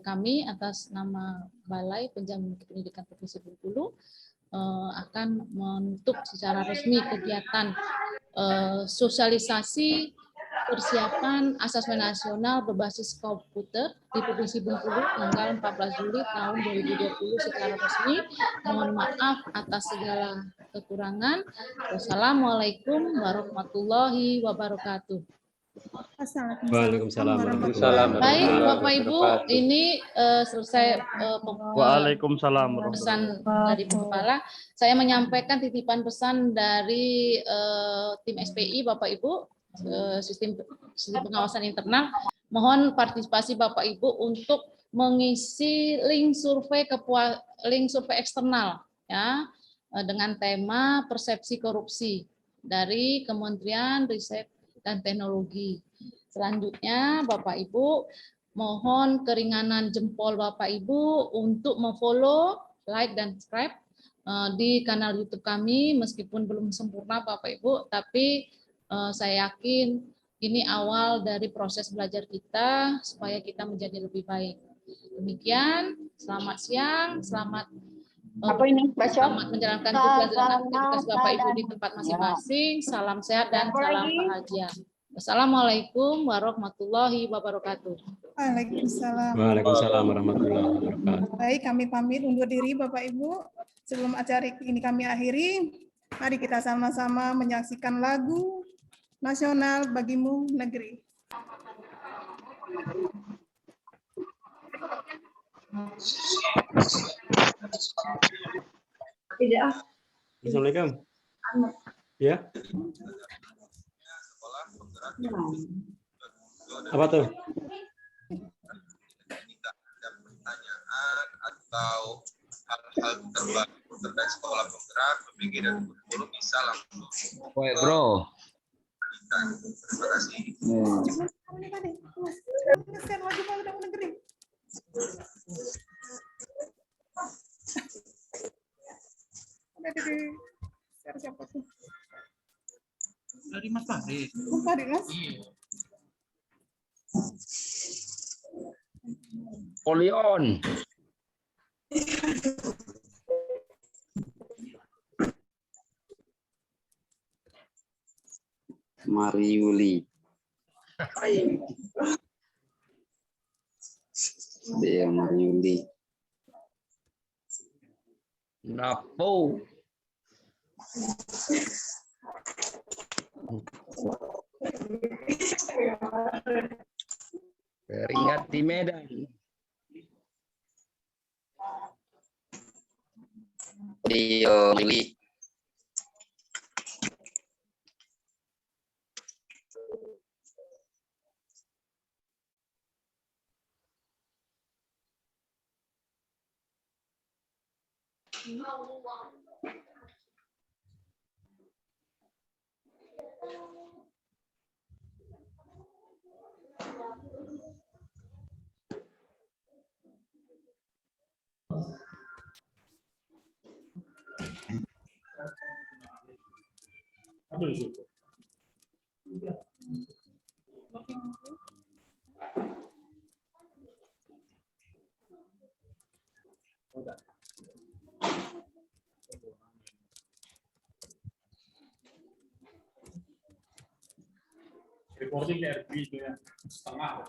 kami atas nama Balai Penjamin Pendidikan Provinsi Bengkulu akan menutup secara resmi kegiatan sosialisasi persiapan asesmen nasional berbasis komputer di Provinsi Bengkulu tanggal 14 Juli tahun 2020 secara resmi. Mohon maaf atas segala kekurangan. Wassalamualaikum warahmatullahi wabarakatuh. Waalaikumsalam. Baik Bapak Ibu, ini selesai Waalaikumsalam. pesan dari Bu Kepala. Saya menyampaikan titipan pesan dari tim SPI Bapak Ibu, sistem pengawasan internal. Mohon partisipasi Bapak Ibu untuk mengisi link survei eksternal ya dengan tema persepsi korupsi dari Kementerian Riset dan Teknologi. Selanjutnya Bapak Ibu, mohon keringanan jempol Bapak Ibu untuk memfollow, like, dan subscribe di kanal YouTube kami, meskipun belum sempurna Bapak Ibu, tapi saya yakin ini awal dari proses belajar kita supaya kita menjadi lebih baik. Demikian, selamat siang, selamat Apa ini? Selamat menjalankan tugas dan aktivitas Bapak Ibu di tempat masing-masing. Salam sehat dan salam bahagia. Wassalamualaikum warahmatullahi wabarakatuh. Waalaikumsalam. Waalaikumsalam warahmatullahi wabarakatuh. Baik, kami pamit undur diri Bapak Ibu. Sebelum acara ini kami akhiri, mari kita sama-sama menyaksikan lagu nasional Bagimu Negeri. Tidak. Assalamualaikum. Ya. Apa tuh? Atau hal-hal terbaru terkait sekolah penggerak, PBG dan guru bisa langsung. Baik, bro. Terima kasih. Siapa tuh? Dari Mas Farid. Mas Farid, Mas? Polion. Mariuli. Dia Mariuli. Napo. Keringat di Medan. Dio Mili. Recording RB itu ya, setengah.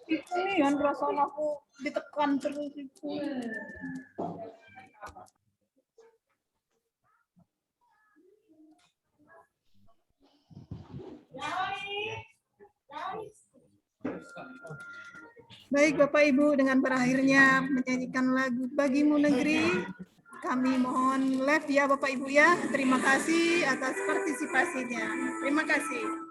Itu nih yang perasaan aku ditekan terus itu. Baik Bapak Ibu, dengan berakhirnya menyanyikan lagu Bagimu Negeri, kami mohon live ya Bapak Ibu ya. Terima kasih atas partisipasinya. Terima kasih.